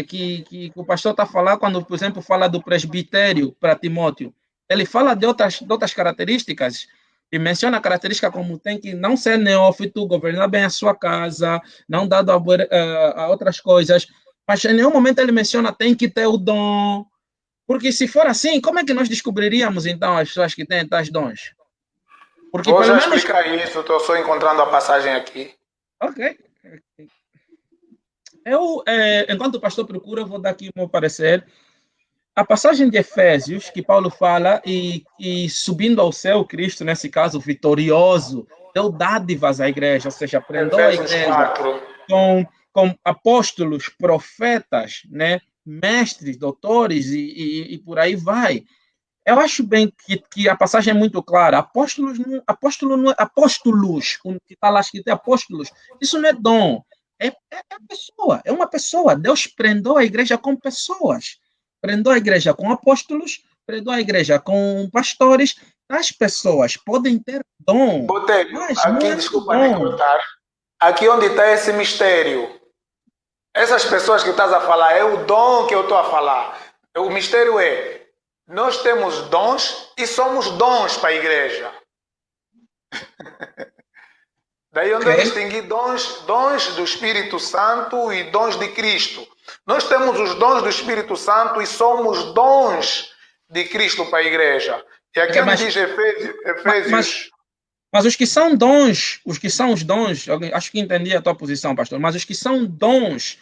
que o pastor está falando quando, por exemplo, fala do presbitério para Timóteo? Ele fala de outras características e menciona a característica como tem que não ser neófito, governar bem a sua casa, não dado a outras coisas, mas em nenhum momento ele menciona tem que ter o dom, porque se for assim, como é que nós descobriríamos então as pessoas que têm tais dons? Porque Vou pelo já menos... explicar isso, estou só encontrando a passagem aqui. Ok. Eu, enquanto o pastor procura, eu vou dar aqui o meu parecer. A passagem de Efésios, que Paulo fala, e subindo ao céu, Cristo, nesse caso, vitorioso, deu dádivas à igreja, ou seja, prendeu a Efésios igreja 4. com apóstolos, profetas, né, mestres, doutores, e por aí vai. Eu acho bem que a passagem é muito clara. Apóstolos, que está lá escrito é apóstolos, isso não é dom, pessoa, é uma pessoa. Deus prendeu a igreja com pessoas, prendeu a igreja com apóstolos, prendeu a igreja com pastores. As pessoas podem ter dom, Botelho, mas não aqui, é desculpa me dom. cortar, aqui onde está esse mistério, essas pessoas que estás a falar, é o dom que eu estou a falar. O mistério é, nós temos dons e somos dons para a igreja. Daí onde eu distingui dons do Espírito Santo e dons de Cristo. Nós temos os dons do Espírito Santo e somos dons de Cristo para a igreja. E aqui onde diz Efésios... Mas os que são dons, acho que entendi a tua posição, pastor, mas os que são dons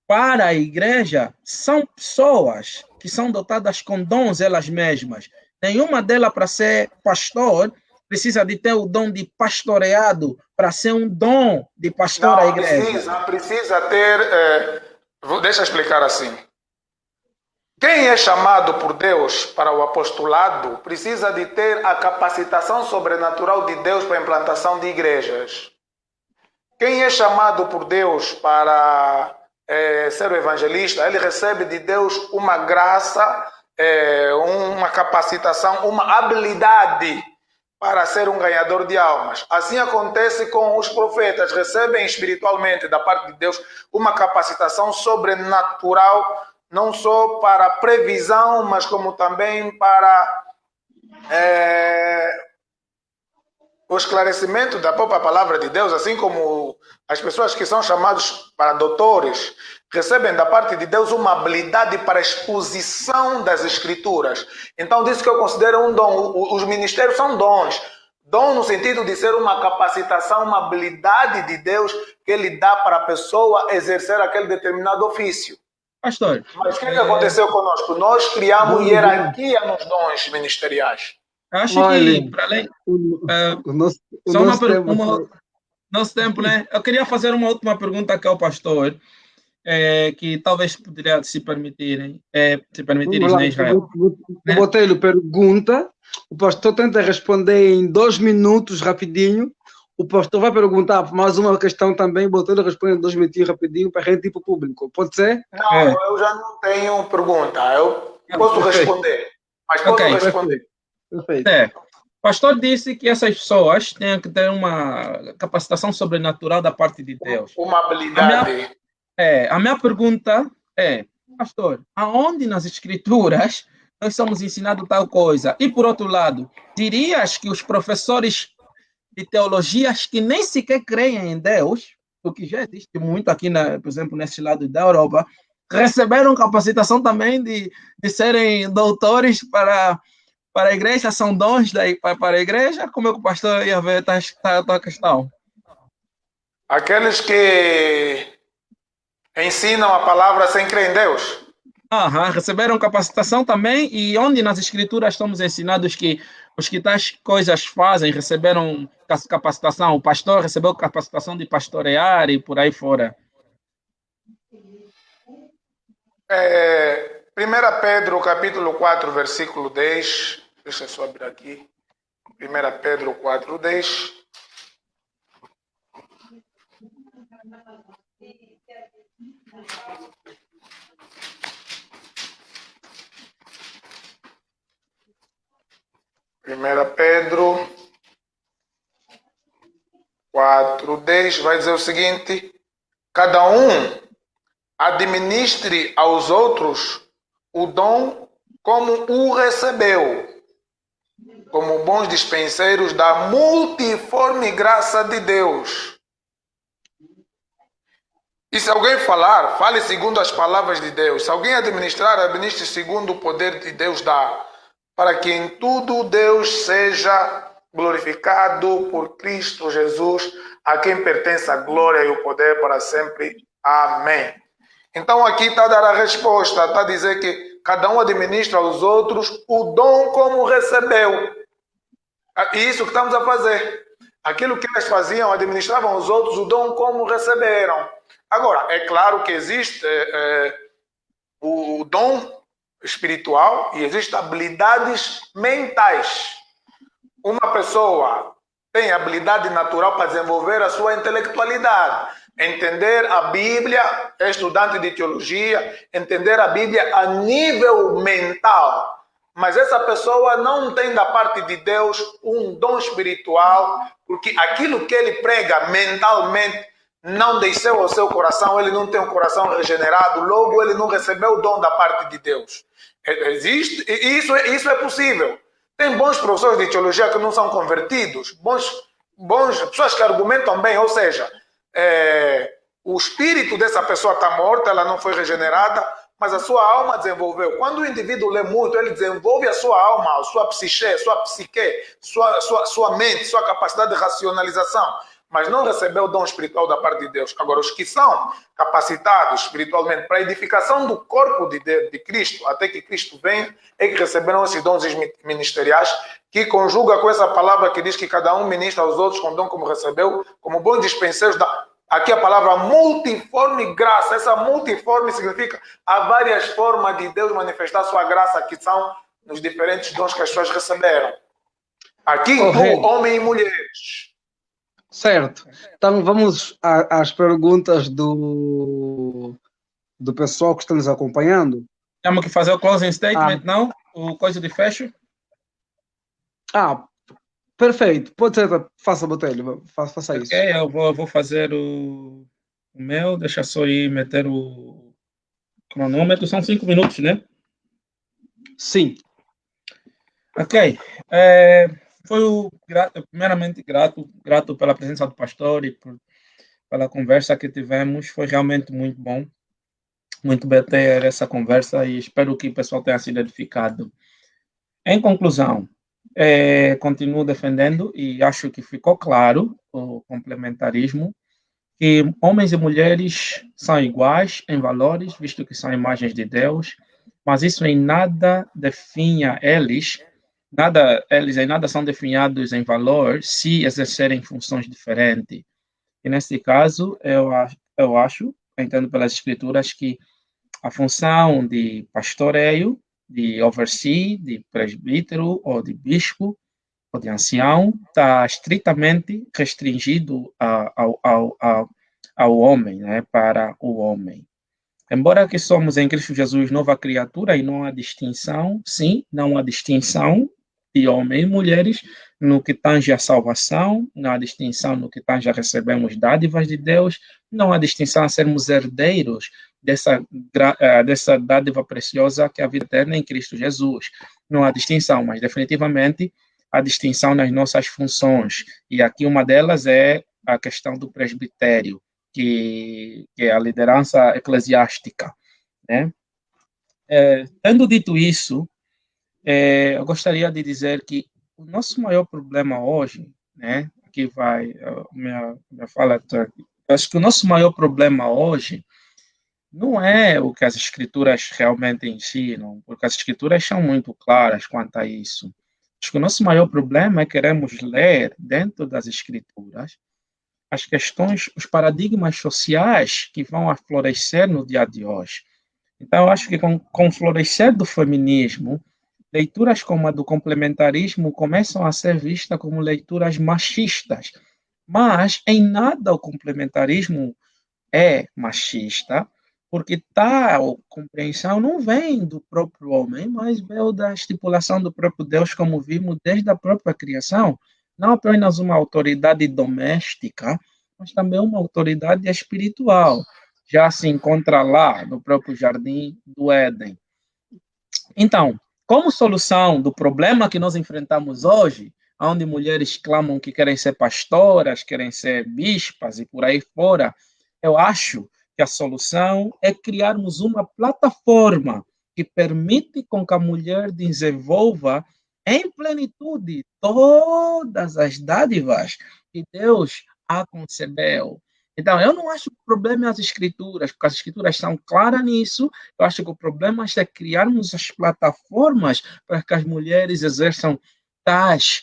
para a igreja são pessoas que são dotadas com dons elas mesmas. Nenhuma delas, para ser pastor, precisa de ter o dom de pastoreado para ser um dom de pastor à igreja. Precisa ter... deixa eu explicar assim. Quem é chamado por Deus para o apostolado precisa de ter a capacitação sobrenatural de Deus para a implantação de igrejas. Quem é chamado por Deus para ser o evangelista, ele recebe de Deus uma graça, uma capacitação, uma habilidade para ser um ganhador de almas. Assim acontece com os profetas, recebem espiritualmente da parte de Deus uma capacitação sobrenatural, não só para previsão, mas como também para o esclarecimento da própria palavra de Deus, assim como as pessoas que são chamados para doutores recebem da parte de Deus uma habilidade para a exposição das escrituras. Então, disso que eu considero um dom. Os ministérios são dons. Dom no sentido de ser uma capacitação, uma habilidade de Deus que ele dá para a pessoa exercer aquele determinado ofício. Pastor, mas o que aconteceu conosco? Nós criamos hierarquia nos dons ministeriais. Acho que, para além... nosso tempo, né? Eu queria fazer uma última pergunta aqui ao pastor, que talvez poderia se permitirem, né, Israel? O Botelho pergunta, o pastor tenta responder em 2 minutos, rapidinho. O pastor vai perguntar mais uma questão também, o Botelho responde em 2 minutinhos, rapidinho, para a gente ir para o público. Pode ser? Não, eu já não tenho pergunta. Eu posso responder, mas posso responder. Perfeito. O pastor disse que essas pessoas têm que ter uma capacitação sobrenatural da parte de Deus. Uma habilidade. A minha pergunta é, pastor, aonde nas escrituras nós somos ensinados tal coisa? E por outro lado, dirias que os professores de teologias que nem sequer creem em Deus, o que já existe muito aqui, por exemplo, nesse lado da Europa, receberam capacitação também de serem doutores para a igreja, são dons para a igreja? Como é que o pastor ia ver a tua questão? Aqueles que ensinam a palavra sem crer em Deus. Receberam capacitação também, e onde nas escrituras estamos ensinados que os que tais coisas fazem receberam capacitação, o pastor recebeu capacitação de pastorear e por aí fora. 1 Pedro, capítulo 4, versículo 10. Deixa eu só abrir aqui. 1 Pedro 4, 10. Primeira Pedro 4:10 vai dizer o seguinte: cada um administre aos outros o dom como o recebeu, como bons dispenseiros da multiforme graça de Deus. E se alguém falar, fale segundo as palavras de Deus. Se alguém administrar, administre segundo o poder de Deus dá, para que em tudo Deus seja glorificado por Cristo Jesus, a quem pertence a glória e o poder para sempre. Amém. Então aqui está a dar a resposta, está a dizer que cada um administra aos outros o dom como recebeu. E isso que estamos a fazer. Aquilo que eles faziam, administravam aos outros o dom como receberam. Agora, é claro que existe o dom espiritual e existem habilidades mentais. Uma pessoa tem habilidade natural para desenvolver a sua intelectualidade, entender a Bíblia, é estudante de teologia, entender a Bíblia a nível mental. Mas essa pessoa não tem da parte de Deus um dom espiritual, porque aquilo que ele prega mentalmente não desceu ao seu coração, ele não tem um coração regenerado, logo ele não recebeu o dom da parte de Deus. Existe, e isso é possível. Tem bons professores de teologia que não são convertidos, bons pessoas que argumentam bem, ou seja, o espírito dessa pessoa está morto, ela não foi regenerada, mas a sua alma desenvolveu. Quando o indivíduo lê muito, ele desenvolve a sua alma, a sua psique, sua mente, sua capacidade de racionalização, mas não recebeu o dom espiritual da parte de Deus. Agora, os que são capacitados espiritualmente para a edificação do corpo de Cristo, até que Cristo venha, é que receberam esses dons ministeriais, que conjuga com essa palavra que diz que cada um ministra aos outros com o dom como recebeu, como bons dispenseiros da... Aqui a palavra multiforme graça. Essa multiforme significa há várias formas de Deus manifestar sua graça, que são nos diferentes dons que as pessoas receberam. Aqui inclui homens e mulheres. Certo. Então vamos às perguntas do pessoal que está nos acompanhando. Temos que fazer o closing statement, não? O coisa de fecho? Perfeito. Pode ser, faça, Botelho, faça isso. Ok, eu vou fazer o meu, deixa só ir meter o cronômetro, são 5 minutos, né? Sim. Ok. Primeiramente grato pela presença do pastor e pela conversa que tivemos. Foi realmente muito bom. Muito bem ter essa conversa e espero que o pessoal tenha sido edificado. Em conclusão, continuo defendendo e acho que ficou claro o complementarismo, que homens e mulheres são iguais em valores, visto que são imagens de Deus, mas isso em nada definha eles em nada são definidos em valor se exercerem funções diferentes. E nesse caso, eu acho, entendo pelas escrituras, que a função de pastoreio, de overseer, de presbítero ou de bispo ou de ancião está estritamente restringido ao homem, né, para o homem. Embora que somos em Cristo Jesus nova criatura e não há distinção, sim, não há distinção de homens e mulheres no que tange a salvação, não há distinção no que tange a recebermos dádivas de Deus, não há distinção a sermos herdeiros dessa dádiva preciosa que é a vida eterna em Cristo Jesus. Não há distinção, mas definitivamente há distinção nas nossas funções. E aqui uma delas é a questão do presbitério, que é a liderança eclesiástica, né? Tendo dito isso, eu gostaria de dizer que o nosso maior problema hoje, né? Aqui vai minha fala. Acho que o nosso maior problema hoje não é o que as escrituras realmente ensinam, porque as escrituras são muito claras quanto a isso. Acho que o nosso maior problema é queremos ler dentro das escrituras as questões, os paradigmas sociais que vão a florescer no dia de hoje. Então, eu acho que com o florescer do feminismo, leituras como a do complementarismo começam a ser vistas como leituras machistas. Mas, em nada, o complementarismo é machista, porque tal compreensão não vem do próprio homem, mas veio da estipulação do próprio Deus, como vimos desde a própria criação. Não apenas uma autoridade doméstica, mas também uma autoridade espiritual. Já se encontra lá no próprio jardim do Éden. Então, como solução do problema que nós enfrentamos hoje, onde mulheres clamam que querem ser pastoras, querem ser bispas e por aí fora, eu acho que a solução é criarmos uma plataforma que permite com que a mulher desenvolva em plenitude todas as dádivas que Deus a concebeu. Então, eu não acho que o problema é as escrituras, porque as escrituras são claras nisso. Eu acho que o problema é criarmos as plataformas para que as mulheres exerçam tais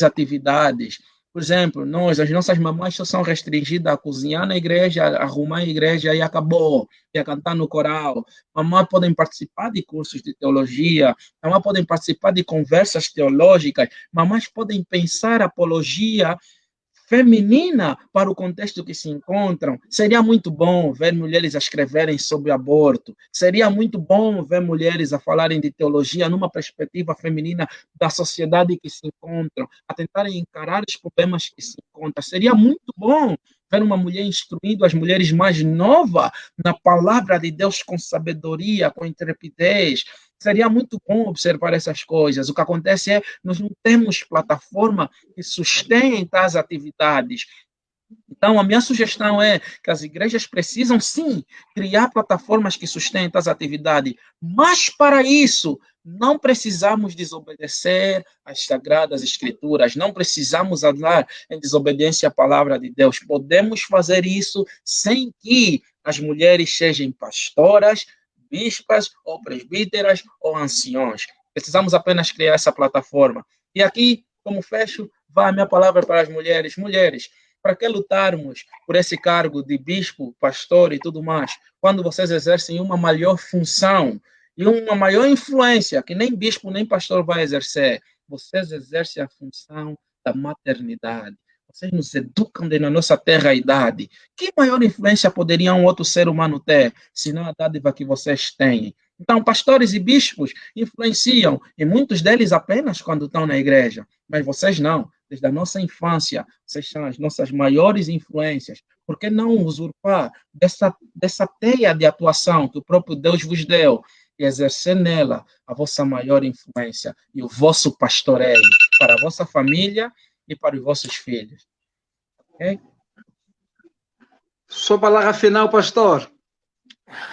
atividades. Por exemplo, as nossas mamães só são restringidas a cozinhar na igreja, a arrumar a igreja e acabou, e a cantar no coral. Mamães podem participar de cursos de teologia, mamães podem participar de conversas teológicas, mamães podem pensar apologia feminina para o contexto que se encontram. Seria muito bom ver mulheres a escreverem sobre aborto. Seria muito bom ver mulheres a falarem de teologia numa perspectiva feminina da sociedade que se encontram, a tentarem encarar os problemas que se encontram. Seria muito bom ver uma mulher instruindo as mulheres mais novas na palavra de Deus com sabedoria, com intrepidez. Seria muito bom observar essas coisas. O que acontece é que nós não temos plataforma que sustente tais atividades. Então, a minha sugestão é que as igrejas precisam, sim, criar plataformas que sustentem as atividades, mas para isso não precisamos desobedecer às sagradas escrituras, não precisamos andar em desobediência à palavra de Deus. Podemos fazer isso sem que as mulheres sejam pastoras, bispas, ou presbíteras, ou anciões. Precisamos apenas criar essa plataforma. E aqui, como fecho, vai a minha palavra para as mulheres. Mulheres, para que lutarmos por esse cargo de bispo, pastor e tudo mais, quando vocês exercem uma maior função e uma maior influência que nem bispo nem pastor vai exercer? Vocês exercem a função da maternidade. Vocês nos educam na nossa terra-idade. Que maior influência poderia um outro ser humano ter, senão a dádiva que vocês têm? Então, pastores e bispos influenciam, e muitos deles apenas quando estão na igreja, mas vocês não. Desde a nossa infância, vocês são as nossas maiores influências. Por que não usurpar dessa teia de atuação que o próprio Deus vos deu e exercer nela a vossa maior influência e o vosso pastoreio para a vossa família e para os vossos filhos? Ok? Sua palavra final, pastor,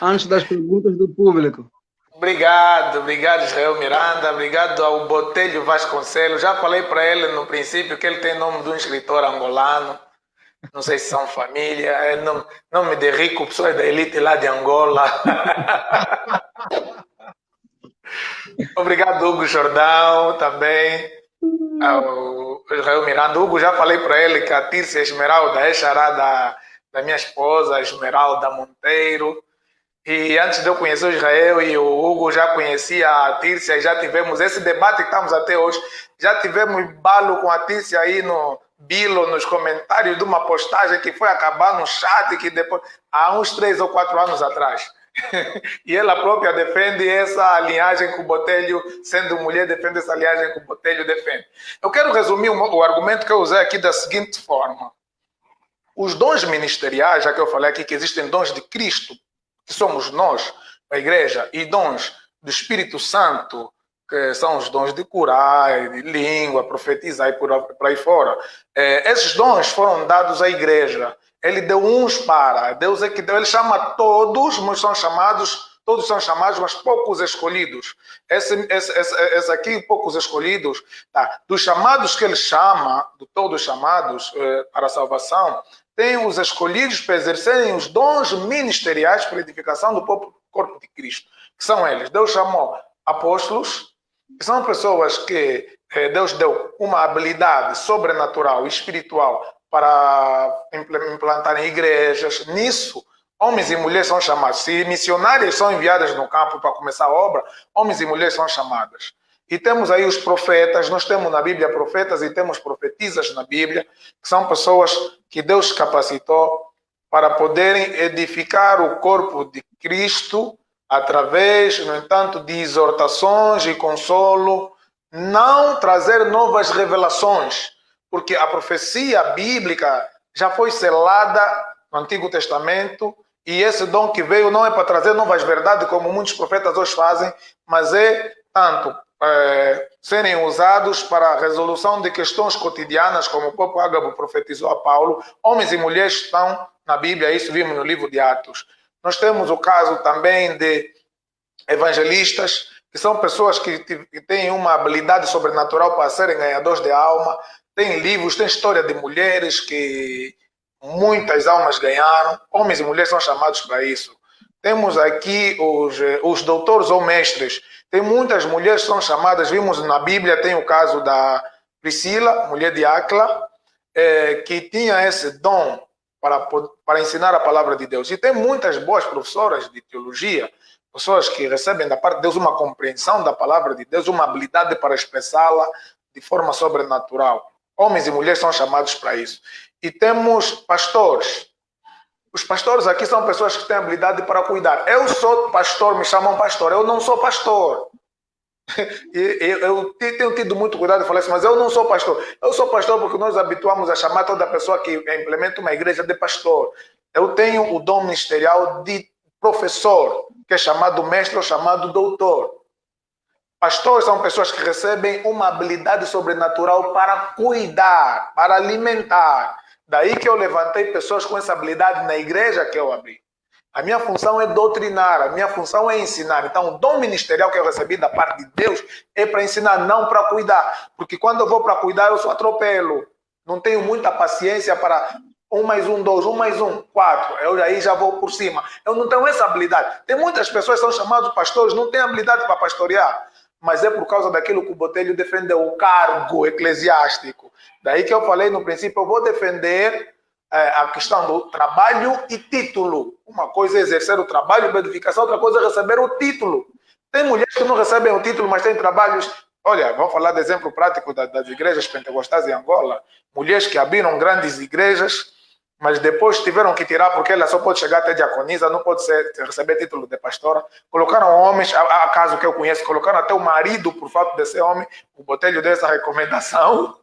antes das perguntas do público. Obrigado Israel Miranda, obrigado ao Botelho Vasconcelos. Já falei para ele no princípio que ele tem nome de um escritor angolano. Não sei se são família, é nome de rico, pessoas da elite lá de Angola. Obrigado, Hugo Jordão, também. Ao Israel Miranda. Hugo, já falei para ele que a Tírcia Esmeralda é xará da minha esposa, Esmeralda Monteiro. E antes de eu conhecer o Israel e o Hugo, já conhecia a Tírcia e já tivemos esse debate que estamos até hoje. Já tivemos balo com a Tírcia aí no Bilo, nos comentários de uma postagem que foi acabar no chat que depois, há uns 3 ou 4 anos atrás. E ela própria defende essa linhagem que o Botelho, sendo mulher, defende essa linhagem que o Botelho defende. Eu quero resumir o argumento que eu usei aqui da seguinte forma. Os dons ministeriais, já que eu falei aqui que existem dons de Cristo, que somos nós, a igreja, e dons do Espírito Santo, que são os dons de curar, de língua, profetizar e por aí fora. Esses dons foram dados à igreja. Ele deu uns para, Deus é que deu, ele chama todos, mas são chamados Todos são chamados, mas poucos escolhidos. Esse aqui, poucos escolhidos, tá? Dos chamados que ele chama, de todos os chamados para a salvação, tem os escolhidos para exercerem os dons ministeriais para a edificação do corpo de Cristo, que são eles. Deus chamou apóstolos, que são pessoas que Deus deu uma habilidade sobrenatural e espiritual para implantarem igrejas. Nisso, homens e mulheres são chamados. Se missionárias são enviadas no campo para começar a obra, homens e mulheres são chamadas. E temos aí os profetas, nós temos na Bíblia profetas e temos profetisas na Bíblia, que são pessoas que Deus capacitou para poderem edificar o corpo de Cristo através, no entanto, de exortações e consolo, não trazer novas revelações, porque a profecia bíblica já foi selada no Antigo Testamento e esse dom que veio não é para trazer novas verdades, como muitos profetas hoje fazem, mas é tanto serem usados para a resolução de questões cotidianas, como o próprio Ágabo profetizou a Paulo. Homens e mulheres estão na Bíblia, isso vimos no livro de Atos. Nós temos o caso também de evangelistas, que são pessoas que têm uma habilidade sobrenatural para serem ganhadores de alma. Tem livros, tem história de mulheres que muitas almas ganharam. Homens e mulheres são chamados para isso. Temos aqui os doutores ou mestres. Tem muitas mulheres que são chamadas, vimos na Bíblia, tem o caso da Priscila, mulher de Áquila, que tinha esse dom para ensinar a palavra de Deus. E tem muitas boas professoras de teologia, pessoas que recebem da parte de Deus uma compreensão da palavra de Deus, uma habilidade para expressá-la de forma sobrenatural. Homens e mulheres são chamados para isso. E temos pastores. Os pastores aqui são pessoas que têm habilidade para cuidar. Eu sou pastor, me chamam pastor. Eu não sou pastor. Eu tenho tido muito cuidado de falar isso, mas eu não sou pastor. Eu sou pastor porque nós habituamos a chamar toda pessoa que implementa uma igreja de pastor. Eu tenho o dom ministerial de professor, que é chamado mestre ou chamado doutor. Pastores são pessoas que recebem uma habilidade sobrenatural para cuidar, para alimentar. Daí que eu levantei pessoas com essa habilidade na igreja que eu abri. A minha função é doutrinar, a minha função é ensinar. Então, o dom ministerial que eu recebi da parte de Deus é para ensinar, não para cuidar. Porque quando eu vou para cuidar, eu só atropelo. Não tenho muita paciência para 1 mais 1, 2, 1 mais 1, 4. Eu aí já vou por cima. Eu não tenho essa habilidade. Tem muitas pessoas que são chamadas pastores, não têm habilidade para pastorear. Mas é por causa daquilo que o Botelho defendeu, o cargo eclesiástico. Daí que eu falei no princípio, eu vou defender a questão do trabalho e título. Uma coisa é exercer o trabalho para edificação, outra coisa é receber o título. Tem mulheres que não recebem o título, mas têm trabalhos. Olha, vamos falar de exemplo prático das igrejas pentecostais em Angola. Mulheres que abriram grandes igrejas, mas depois tiveram que tirar porque ela só pode chegar até diaconisa, não pode receber título de pastora. Colocaram homens, há caso que eu conheço, colocaram até o marido por fato de ser homem. O Botelho deu essa recomendação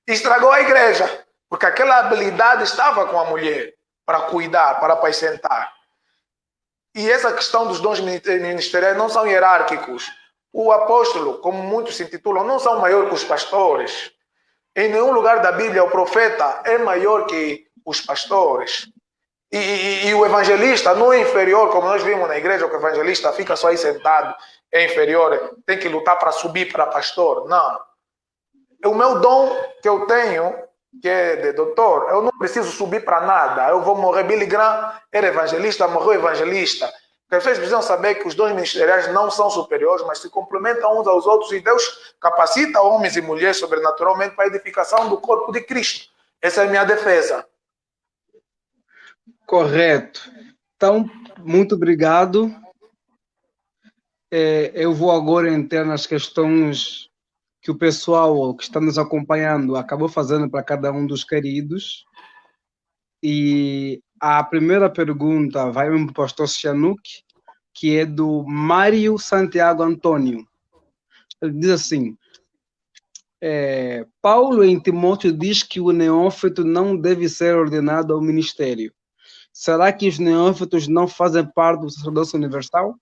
e estragou a igreja, porque aquela habilidade estava com a mulher para cuidar, para apacentar. E essa questão dos dons ministeriais não são hierárquicos. O apóstolo, como muitos se intitulam, não são maiores que os pastores. Em nenhum lugar da Bíblia o profeta é maior que os pastores. E o evangelista não é inferior, como nós vimos na igreja, que o evangelista fica só aí sentado, é inferior, tem que lutar para subir para pastor. Não. O meu dom que eu tenho, que é de doutor, eu não preciso subir para nada. Eu vou morrer. Billy Graham era evangelista, morreu evangelista. Porque vocês precisam saber que os dons ministeriais não são superiores, mas se complementam uns aos outros e Deus capacita homens e mulheres sobrenaturalmente para a edificação do corpo de Cristo. Essa é a minha defesa. Correto. Então, muito obrigado. Eu vou agora entrar nas questões que o pessoal que está nos acompanhando acabou fazendo para cada um dos queridos. E a primeira pergunta vai para o pastor Sihanouk, que é do Mário Santiago Antônio. Ele diz assim: Paulo em Timóteo diz que o neófito não deve ser ordenado ao ministério. Será que os neófitos não fazem parte do sacerdócio universal?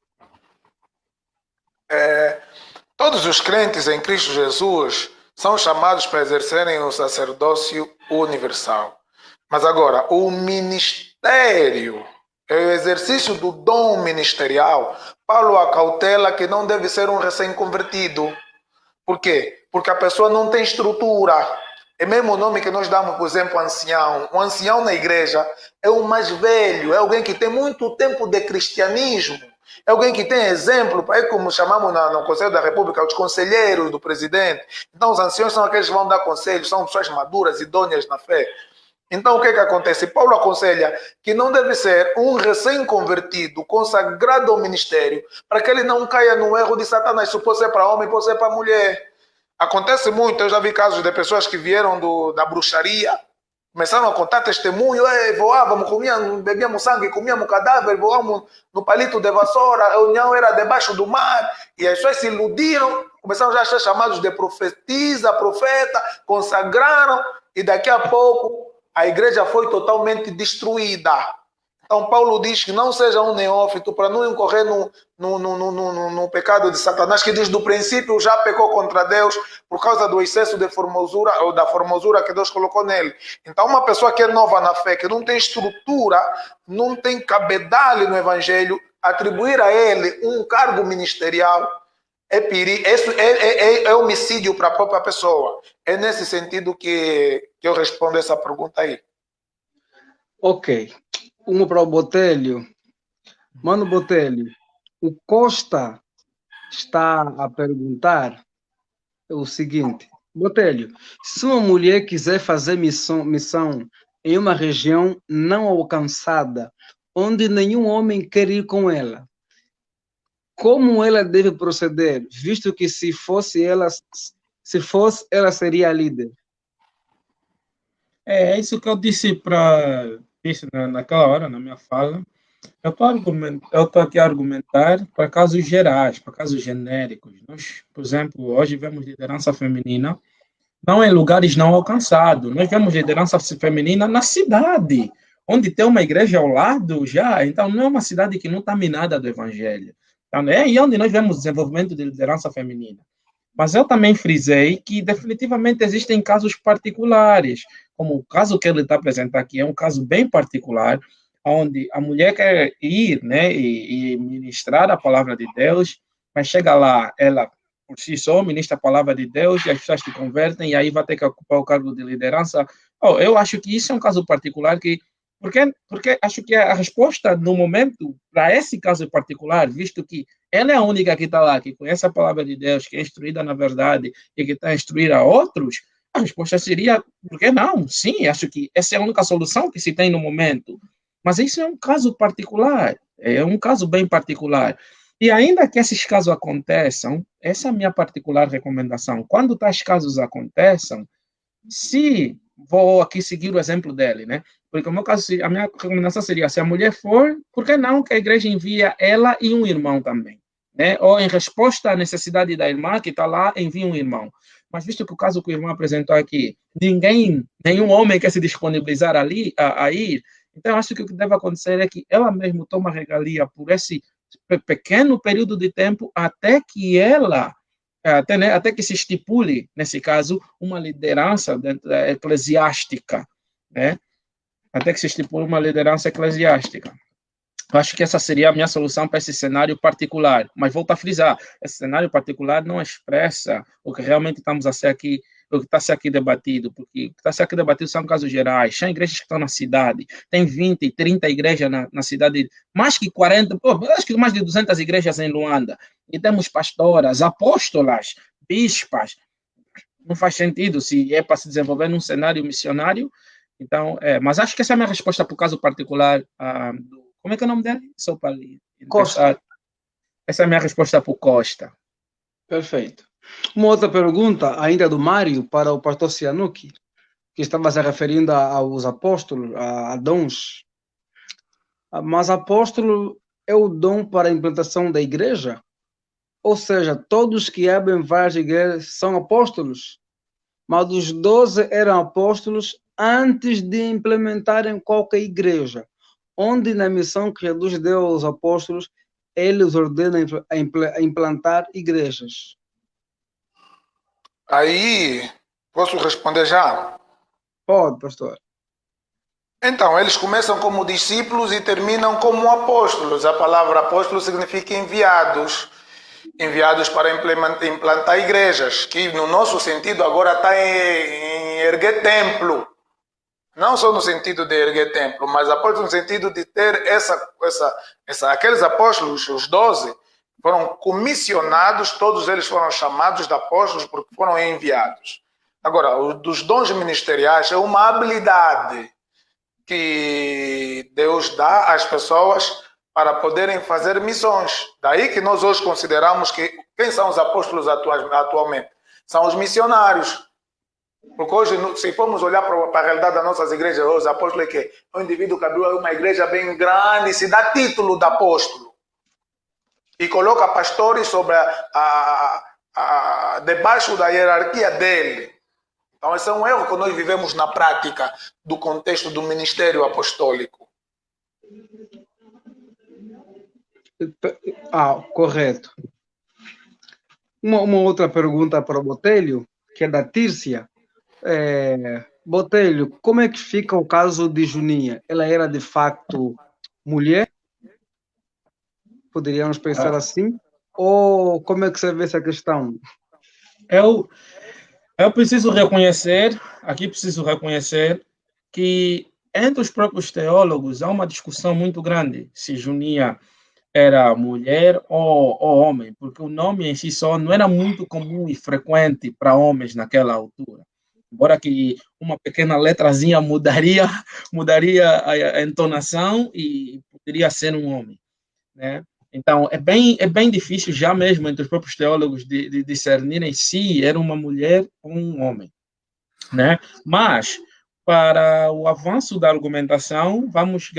Todos os crentes em Cristo Jesus são chamados para exercerem o sacerdócio universal. Mas agora, o ministério é o exercício do dom ministerial, Paulo acautela que não deve ser um recém-convertido. Por quê? Porque a pessoa não tem estrutura. É mesmo o nome que nós damos, por exemplo, ancião. O ancião na igreja é o mais velho, é alguém que tem muito tempo de cristianismo, é alguém que tem exemplo, é como chamamos no Conselho da República, os conselheiros do presidente. Então, os anciãos são aqueles que vão dar conselhos, são pessoas maduras, idôneas na fé. Então, o que acontece? Paulo aconselha que não deve ser um recém-convertido, consagrado ao ministério, para que ele não caia no erro de Satanás. Isso pode ser para homem, pode ser para mulher. Acontece muito, eu já vi casos de pessoas que vieram da bruxaria, começaram a contar testemunho, voávamos, comíamos, bebíamos sangue, comíamos cadáver, voávamos no palito de vassoura, a reunião era debaixo do mar, e as pessoas se iludiram, começaram já a ser chamados de profetisa, profeta, consagraram, e daqui a pouco a igreja foi totalmente destruída. Então Paulo diz que não seja um neófito para não incorrer no pecado de Satanás, que diz do princípio já pecou contra Deus por causa do excesso de formosura ou da formosura que Deus colocou nele. Então uma pessoa que é nova na fé, que não tem estrutura, não tem cabedal no evangelho, atribuir a ele um cargo ministerial é homicídio para a própria pessoa. É nesse sentido que eu respondo essa pergunta aí. Ok. Uma para o Botelho. Mano Botelho, o Costa está a perguntar o seguinte. Botelho, se uma mulher quiser fazer missão em uma região não alcançada, onde nenhum homem quer ir com ela, como ela deve proceder, visto que se fosse ela seria a líder? É isso que eu disse naquela hora, na minha fala. Eu estou aqui a argumentar para casos gerais, para casos genéricos. Nós, por exemplo, hoje vemos liderança feminina não em lugares não alcançados. Nós vemos liderança feminina na cidade, onde tem uma igreja ao lado já. Então, não é uma cidade que não está minada do evangelho. Então, é aí onde nós vemos desenvolvimento de liderança feminina. Mas eu também frisei que definitivamente existem casos particulares, como o caso que ele está apresentando aqui, é um caso bem particular, onde a mulher quer ir, né, e ministrar a palavra de Deus, mas chega lá, ela por si só ministra a palavra de Deus e as pessoas se convertem e aí vai ter que ocupar o cargo de liderança. Eu acho que isso é um caso particular porque acho que a resposta no momento para esse caso particular, visto que ela é a única que está lá, que conhece a palavra de Deus, que é instruída na verdade e que está a instruir a outros, a resposta seria, por que não? Sim, acho que essa é a única solução que se tem no momento. Mas isso é um caso particular, é um caso bem particular. E ainda que esses casos aconteçam, essa é a minha particular recomendação. Quando tais casos aconteçam, se vou aqui seguir o exemplo dele, né? Porque no meu caso, a minha recomendação seria, se a mulher for, por que não que a igreja envia ela e um irmão também? Né? Ou em resposta à necessidade da irmã que está lá, envia um irmão. Mas visto que o caso que o irmão apresentou aqui, nenhum homem quer se disponibilizar ali a ir, então acho que o que deve acontecer é que ela mesma toma regalia por esse pequeno período de tempo até que ela até que se estipule, nesse caso, uma liderança eclesiástica, né? Até que se estipule uma liderança eclesiástica. Eu acho que essa seria a minha solução para esse cenário particular. Mas volto a frisar, esse cenário particular não expressa o que realmente estamos a ser aqui, o que está a ser aqui debatido, porque o que está a ser aqui debatido são casos gerais, são igrejas que estão na cidade, tem 20, 30 igrejas na cidade, mais que 40, acho que mais de 200 igrejas em Luanda, e temos pastoras, apóstolas, bispas, não faz sentido se é para se desenvolver num cenário missionário. Então, mas acho que essa é a minha resposta para o caso particular como é que é o nome dele? Só para Costa. Essa é a minha resposta para o Costa. Perfeito. Uma outra pergunta, ainda do Mário, para o pastor Cianucci, que estava se referindo aos apóstolos, a dons. Mas apóstolo é o dom para a implantação da igreja? Ou seja, todos que abrem várias igrejas são apóstolos? Mas os 12 eram apóstolos antes de implementarem qualquer igreja, onde na missão que Jesus deu aos apóstolos, ele os ordena a implantar igrejas. Aí, posso responder já? Pode, pastor. Então, eles começam como discípulos e terminam como apóstolos. A palavra apóstolo significa enviados. Enviados para implantar igrejas, que no nosso sentido agora está em erguer templo. Não só no sentido de erguer templo, mas apóstolo no sentido de ter aqueles apóstolos, os 12, foram comissionados, todos eles foram chamados de apóstolos porque foram enviados. Agora, o dos dons ministeriais é uma habilidade que Deus dá às pessoas para poderem fazer missões. Daí que nós hoje consideramos que quem são os apóstolos atualmente? São os missionários. Porque hoje, se formos olhar para a realidade das nossas igrejas, os apóstolos é que é um indivíduo que abriu uma igreja bem grande, se dá título de apóstolo e coloca pastores sobre debaixo da hierarquia dele. Então, esse é um erro que nós vivemos na prática do contexto do ministério apostólico. Correto. Uma outra pergunta para o Botelho, que é da Tírcia. Botelho, como é que fica o caso de Juninha? Ela era de facto mulher? Poderíamos pensar assim? Ou como é que você vê essa questão? Eu preciso reconhecer que entre os próprios teólogos há uma discussão muito grande se Juninha era mulher ou homem, porque o nome em si só não era muito comum e frequente para homens naquela altura. Embora que uma pequena letrazinha mudaria a entonação e poderia ser um homem, né? Então, é bem difícil já mesmo entre os próprios teólogos de discernirem se era uma mulher ou um homem, né? Mas, para o avanço da argumentação, vamos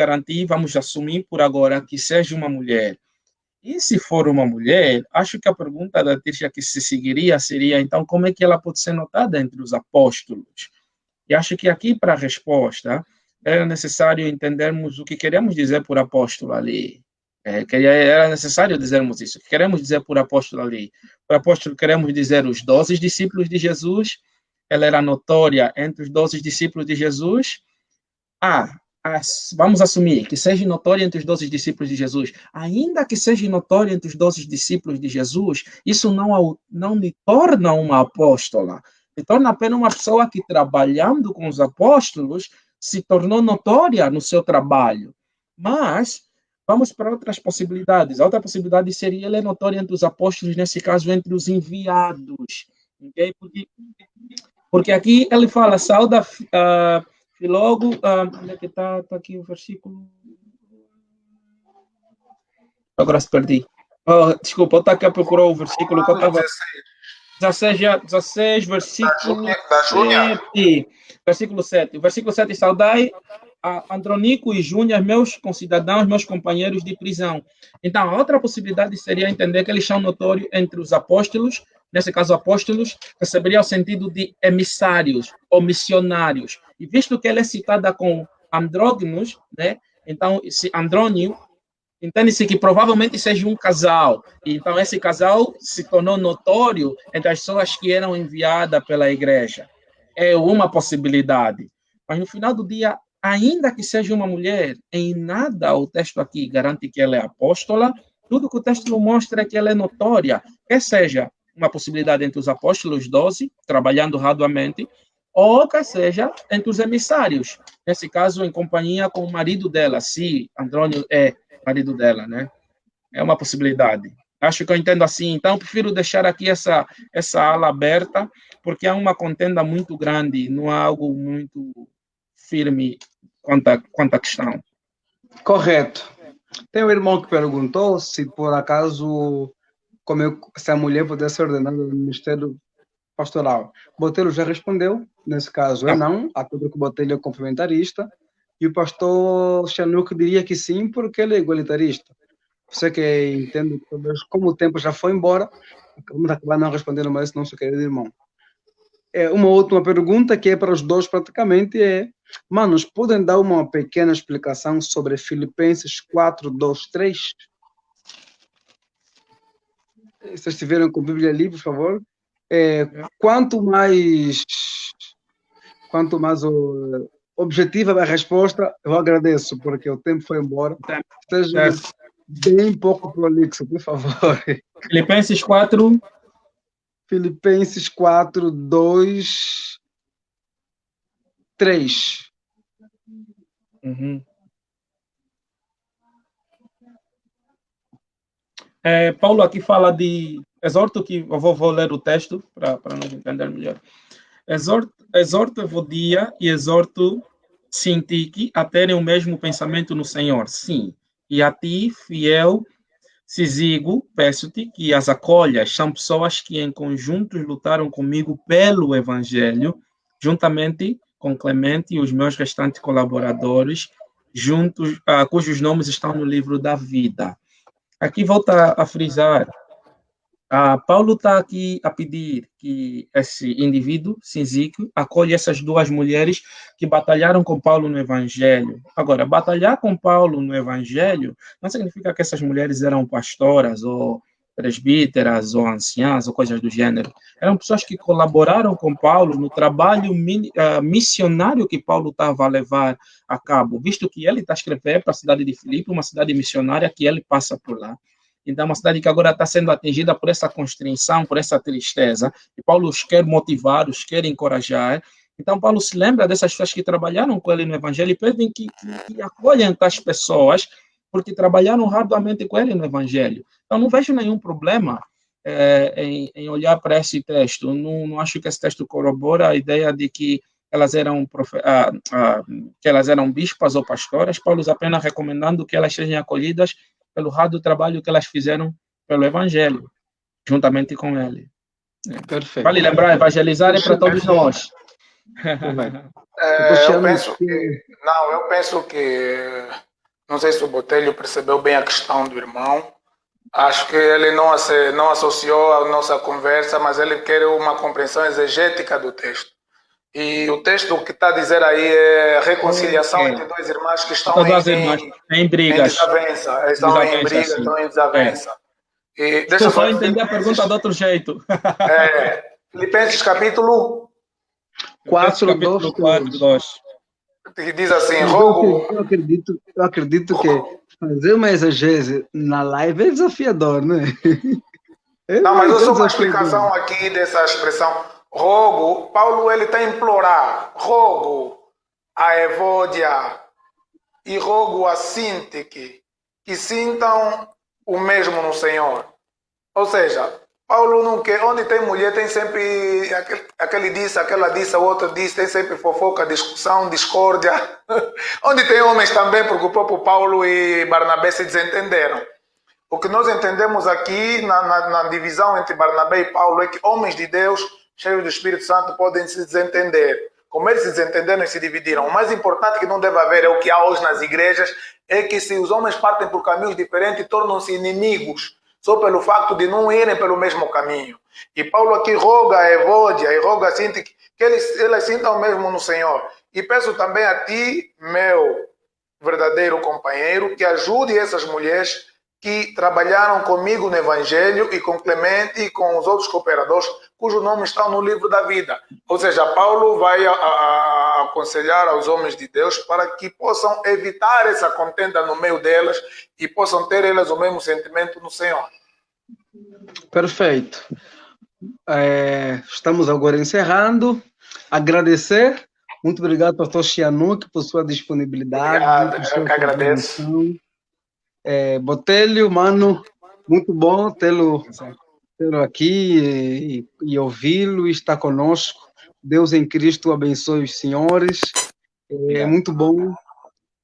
assumir por agora que seja uma mulher. E se for uma mulher, acho que a pergunta da Tícia que se seguiria seria, então, como é que ela pode ser notada entre os apóstolos? E acho que aqui, para a resposta, era necessário entendermos o que queremos dizer por apóstolo ali. Era necessário dizermos isso. O que queremos dizer por apóstolo ali? Por apóstolo, queremos dizer os 12 discípulos de Jesus. Ela era notória entre os 12 discípulos de Jesus. Vamos assumir que seja notória entre os 12 discípulos de Jesus. Ainda que seja notória entre os 12 discípulos de Jesus, isso não lhe torna uma apóstola. Lhe torna apenas uma pessoa que, trabalhando com os apóstolos, se tornou notória no seu trabalho. Mas vamos para outras possibilidades. A outra possibilidade seria ela é notória entre os apóstolos, nesse caso, entre os enviados. Okay? Porque aqui ele fala, sauda Filólogo, onde é que está aqui o versículo? Agora se perdi. Desculpa, eu estou aqui a procurar o versículo que eu estava... 16, versículo 7. Versículo 7. O versículo 7, saudai a Andronico e Júnior, meus concidadãos, meus companheiros de prisão. Então, a outra possibilidade seria entender que eles são notórios entre os apóstolos. Nesse caso, apóstolos receberia o sentido de emissários ou missionários. E visto que ela é citada com Andrógenos, né? Então, esse Andrônio, entende-se que provavelmente seja um casal. Então, esse casal se tornou notório entre as pessoas que eram enviadas pela igreja. É uma possibilidade. Mas, no final do dia, ainda que seja uma mulher, em nada o texto aqui garante que ela é apóstola. Tudo que o texto mostra é que ela é notória. Quer seja uma possibilidade entre os apóstolos 12, trabalhando arduamente, ou que seja entre os emissários. Nesse caso, em companhia com o marido dela, se Andrônio é marido dela, né? É uma possibilidade. Acho que eu entendo assim. Então, prefiro deixar aqui essa ala aberta, porque há uma contenda muito grande, não há algo muito firme quanto à questão. Correto. Tem um irmão que perguntou se, por acaso, se a mulher pudesse ser ordenada no ministério pastoral. Botelho já respondeu, nesse caso é não, até porque o Botelho é complementarista, e o pastor Chanuque diria que sim, porque ele é igualitarista. Você que entende, como o tempo já foi embora, vamos acabar não respondendo mais, nosso querido irmão. Uma última pergunta, que é para os dois praticamente, manos, podem dar uma pequena explicação sobre Filipenses 4, 2, 3? Se vocês estiverem com a Bíblia ali, por favor. Quanto mais objetiva da resposta, eu agradeço, porque o tempo foi embora. Esteja bem pouco prolixo, por favor. Filipenses 4. Filipenses 4, 2, 3. Uhum. Paulo aqui fala de... Exorto que... Eu vou ler o texto para nós entender melhor. Exorto-vos dia e exorto Sintique a terem o mesmo pensamento no Senhor. Sim. E a ti, fiel Cisigo, peço-te que as acolhas. São pessoas que em conjunto lutaram comigo pelo Evangelho, juntamente com Clemente e os meus restantes colaboradores, juntos, cujos nomes estão no livro da vida. Aqui volta a frisar. Paulo está aqui a pedir que esse indivíduo, Sinzico, acolha essas duas mulheres que batalharam com Paulo no Evangelho. Agora, batalhar com Paulo no Evangelho não significa que essas mulheres eram pastoras ou presbíteras ou anciãs ou coisas do gênero. Eram pessoas que colaboraram com Paulo no trabalho missionário que Paulo estava a levar a cabo, visto que ele está a escrever para a cidade de Filipe, uma cidade missionária que ele passa por lá. Então, é uma cidade que agora está sendo atingida por essa constrição, por essa tristeza. E Paulo os quer motivar, os quer encorajar. Então, Paulo se lembra dessas pessoas que trabalharam com ele no Evangelho e pedem que acolham as pessoas, porque trabalharam arduamente com ele no Evangelho. Então, não vejo nenhum problema em olhar para esse texto. Não acho que esse texto corrobora a ideia de que elas eram bispas ou pastoras. Paulo apenas recomendando que elas sejam acolhidas pelo árduo trabalho que elas fizeram pelo Evangelho, juntamente com ele. Perfeito. Vale lembrar, evangelizar é para todos nós. Eu penso que, não sei se o Botelho percebeu bem a questão do irmão. Acho que ele não associou a nossa conversa, mas ele quer uma compreensão exegética do texto. E o texto que está a dizer aí é reconciliação entre duas irmãs que estão em brigas. Estão em desavença. E deixa eu só entender a pergunta de outro jeito. Filipenses capítulo 4, 2. Diz assim, rogo... Eu acredito que fazer uma exegese na live é desafiador, né? Não, mas eu sou uma explicação aqui dessa expressão. Rogo, Paulo ele está a implorar, rogo a Evódia e rogo a Sintique que sintam o mesmo no Senhor. Ou seja, Paulo não quer, onde tem mulher tem sempre aquele disse, aquela disse, o outro disse, tem sempre fofoca, discussão, discórdia. Onde tem homens também, porque o próprio Paulo e Barnabé se desentenderam. O que nós entendemos aqui na divisão entre Barnabé e Paulo é que homens de Deus cheios do Espírito Santo podem se desentender. Como eles se desentenderam e se dividiram. O mais importante que não deve haver é o que há hoje nas igrejas, é que se os homens partem por caminhos diferentes, tornam-se inimigos, só pelo facto de não irem pelo mesmo caminho. E Paulo aqui roga a Evódia e roga a Sintique que eles sintam mesmo no Senhor. E peço também a ti, meu verdadeiro companheiro, que ajude essas mulheres que trabalharam comigo no Evangelho e com Clemente e com os outros cooperadores, cujo nome está no livro da vida. Ou seja, Paulo vai aconselhar aos homens de Deus para que possam evitar essa contenda no meio delas e possam ter elas o mesmo sentimento no Senhor. Perfeito. Estamos agora encerrando. Agradecer. Muito obrigado, pastor Chianuque, por sua disponibilidade. Obrigado, eu que agradeço. Botelho, mano, muito bom tê-lo aqui e ouvi-lo e estar conosco. Deus em Cristo abençoe os senhores. É muito bom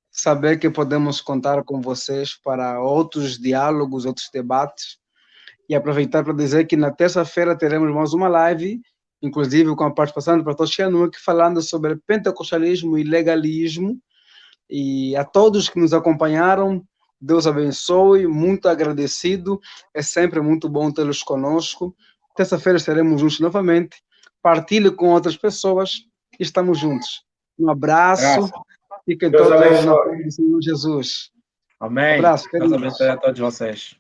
saber que podemos contar com vocês para outros diálogos, outros debates. E aproveitar para dizer que na terça-feira teremos mais uma live, inclusive com a participação do pastor Chianuque, falando sobre pentecostalismo e legalismo. E a todos que nos acompanharam, Deus abençoe, muito agradecido, é sempre muito bom tê-los conosco. Terça-feira estaremos juntos novamente, partilhe com outras pessoas, estamos juntos. Um abraço, fiquem todos na paz do Senhor Jesus. Amém. Um abraço, Deus abençoe a todos vocês.